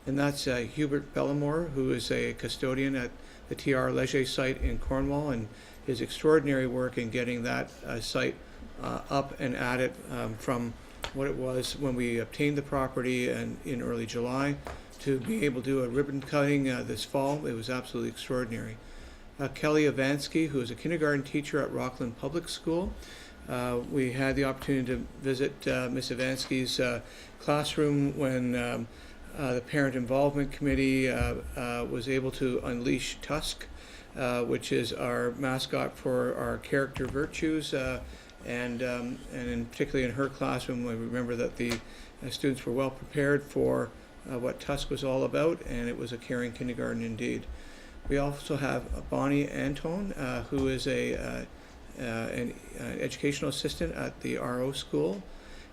[SPEAKER 1] And that's Hubert Bellamore, who is a custodian at the TR Leger site in Cornwall, and his extraordinary work in getting that site up and at it from what it was when we obtained the property and in early July to be able to do a ribbon cutting this fall. It was absolutely extraordinary. Kelly Avansky, who is a kindergarten teacher at Rockland Public School. We had the opportunity to visit Miss Avansky's classroom when the Parent Involvement Committee was able to unleash Tusk, which is our mascot for our character virtues. And particularly in her classroom, we remember that the students were well prepared for what Tusk was all about, and it was a caring kindergarten indeed. We also have Bonnie Antone, who is an educational assistant at the RO school,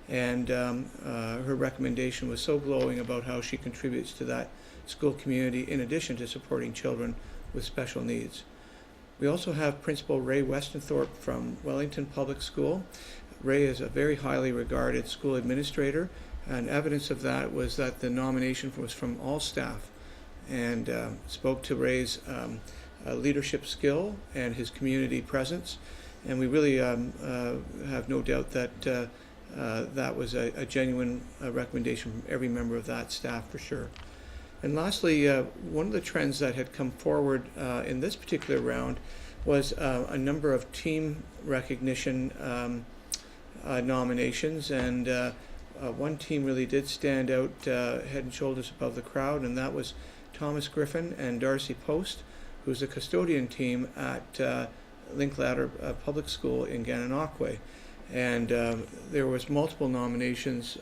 [SPEAKER 1] and her recommendation was so glowing about how she contributes to that school community in addition to supporting children with special needs. We also have Principal Ray Westenthorpe from Wellington Public School. Ray is a very highly regarded school administrator, and evidence of that was that the nomination was from all staff, and spoke to Ray's leadership skill and his community presence. And we really have no doubt that that was a genuine recommendation from every member of that staff for sure. And lastly, one of the trends that had come forward in this particular round was a number of team recognition nominations, and one team really did stand out head and shoulders above the crowd, and that was Thomas Griffin and Darcy Post, who's a custodian team at Linklater Public School in Gananoque. And there was multiple nominations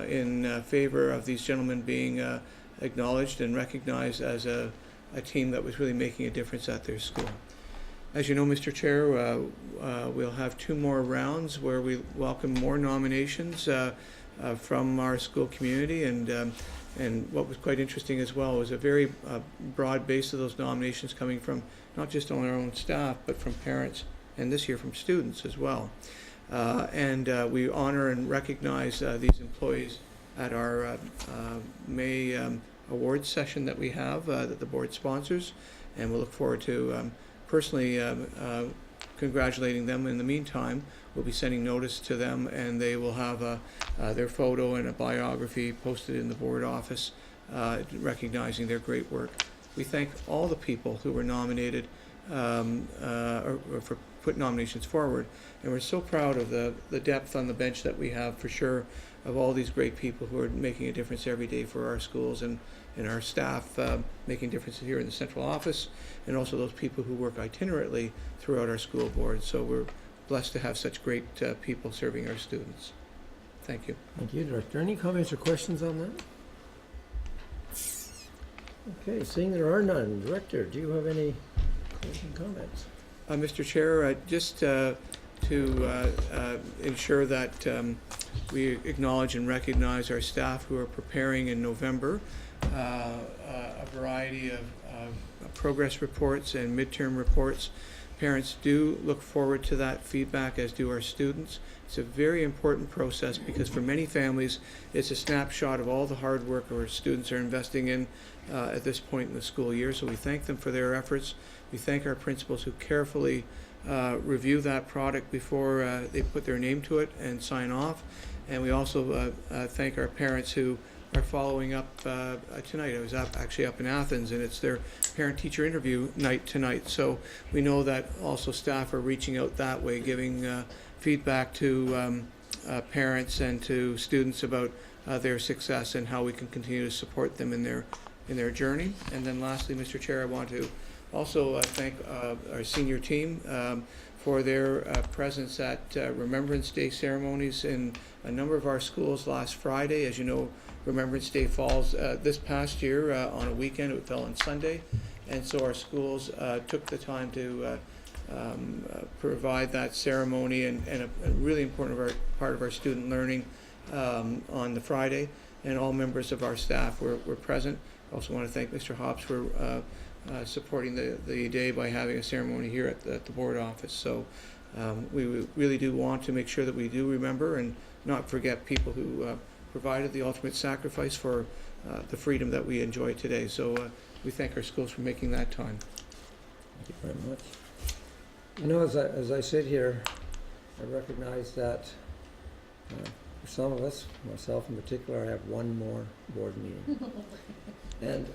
[SPEAKER 1] in favor of these gentlemen being acknowledged and recognized as a team that was really making a difference at their school. As you know, Mr. Chair, we'll have 2 more rounds where we welcome more nominations from our school community, and what was quite interesting as well was a very broad base of those nominations coming from not just on our own staff, but from parents, and this year from students as well. And we honor and recognize these employees at our May awards session that we have that the board sponsors, and we'll look forward to personally congratulating them. In the meantime, we'll be sending notice to them, and they will have their photo and a biography posted in the board office recognizing their great work. We thank all the people who were nominated or for put nominations forward, and we're so proud of the depth on the bench that we have for sure of all these great people who are making a difference every day for our schools, and our staff making differences here in the central office, and also those people who work itinerantly throughout our school board. So we're blessed to have such great people serving our students. Thank you.
[SPEAKER 2] Thank you, Director. Any comments or questions on that? Okay, seeing there are none, Director, do you have any closing comments?
[SPEAKER 1] Mr. Chair, just to ensure that we acknowledge and recognize our staff who are preparing in November a variety of progress reports and midterm reports. Parents do look forward to that feedback, as do our students. It's a very important process because for many families, it's a snapshot of all the hard work our students are investing in at this point in the school year. So we thank them for their efforts. We thank our principals who carefully review that product before they put their name to it and sign off. And we also thank our parents who are following up tonight. I was actually up in Athens, and it's their parent-teacher interview night tonight. So we know that also staff are reaching out that way, giving feedback to parents and to students about their success and how we can continue to support them in their journey. And then lastly, Mr. Chair, I want to also thank our senior team for their presence at Remembrance Day Ceremonies in a number of our schools last Friday. As you know, Remembrance Day falls this past year on a weekend. It fell on Sunday. And so our schools took the time to provide that ceremony and a really important part of our student learning on the Friday. And all members of our staff were present. I also want to thank Mr. Hobbs for supporting the day by having a ceremony here at the board office. So we really do want to make sure that we do remember and not forget people who provided the ultimate sacrifice for the freedom that we enjoy today. So we thank our schools for making that time.
[SPEAKER 2] Thank you very much. You know, as I sit here, I recognize that for some of us, myself in particular, I have one more board meeting. And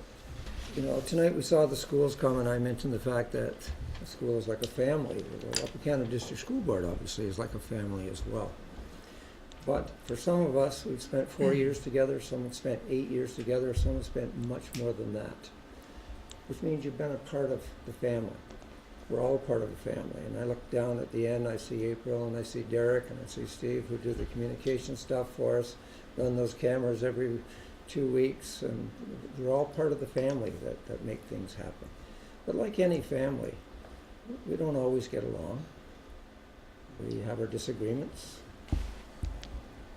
[SPEAKER 2] you know, tonight we saw the schools come, and I mentioned the fact that the school is like a family. The Upper Canada District School Board obviously is like a family as well. But for some of us, we've spent 4 years together, some have spent 8 years together, some have spent much more than that, which means you've been a part of the family. We're all part of the family. And I look down at the end, I see April, and I see Derek, and I see Steve, who do the communication stuff for us, run those cameras every 2 weeks, and we're all part of the family that make things happen. But like any family, we don't always get along. We have our disagreements.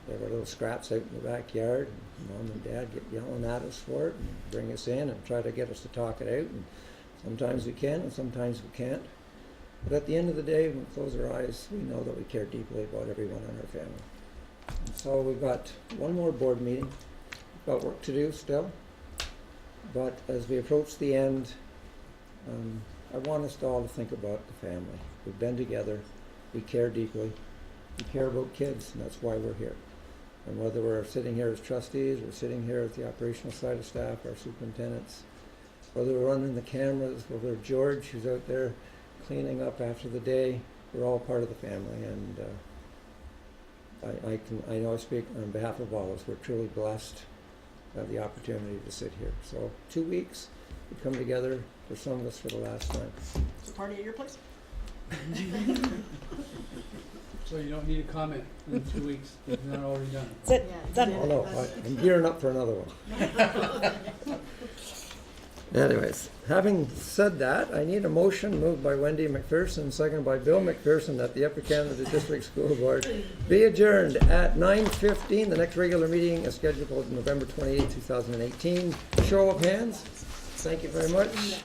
[SPEAKER 2] We have our little scraps out in the backyard. Mom and Dad get yelling at us for it and bring us in and try to get us to talk it out. And sometimes we can and sometimes we can't. But at the end of the day, when we close our eyes, we know that we care deeply about everyone in our family. And so we've got one more board meeting. We've got work to do still. But as we approach the end, I want us all to think about the family. We've been together. We care deeply. We care about kids, and that's why we're here. And whether we're sitting here as trustees, we're sitting here as the operational side of staff, our superintendents, whether we're running the cameras, whether George, who's out there cleaning up after the day, we're all part of the family. And I know I speak on behalf of all of us. We're truly blessed to have the opportunity to sit here. So 2 weeks, we come together for some of us for the last time.
[SPEAKER 9] Is the party at your place?
[SPEAKER 6] So you don't need a comment in 2 weeks, it's not already done.
[SPEAKER 9] That's it. Done.
[SPEAKER 2] Oh no, I'm gearing up for another one. Anyways, having said that, I need a motion moved by Wendy McPherson, seconded by Bill McPherson, that the Upper Canada District School Board be adjourned at 9:15. The next regular meeting is scheduled for November 28, 2018. Show of hands. Thank you very much.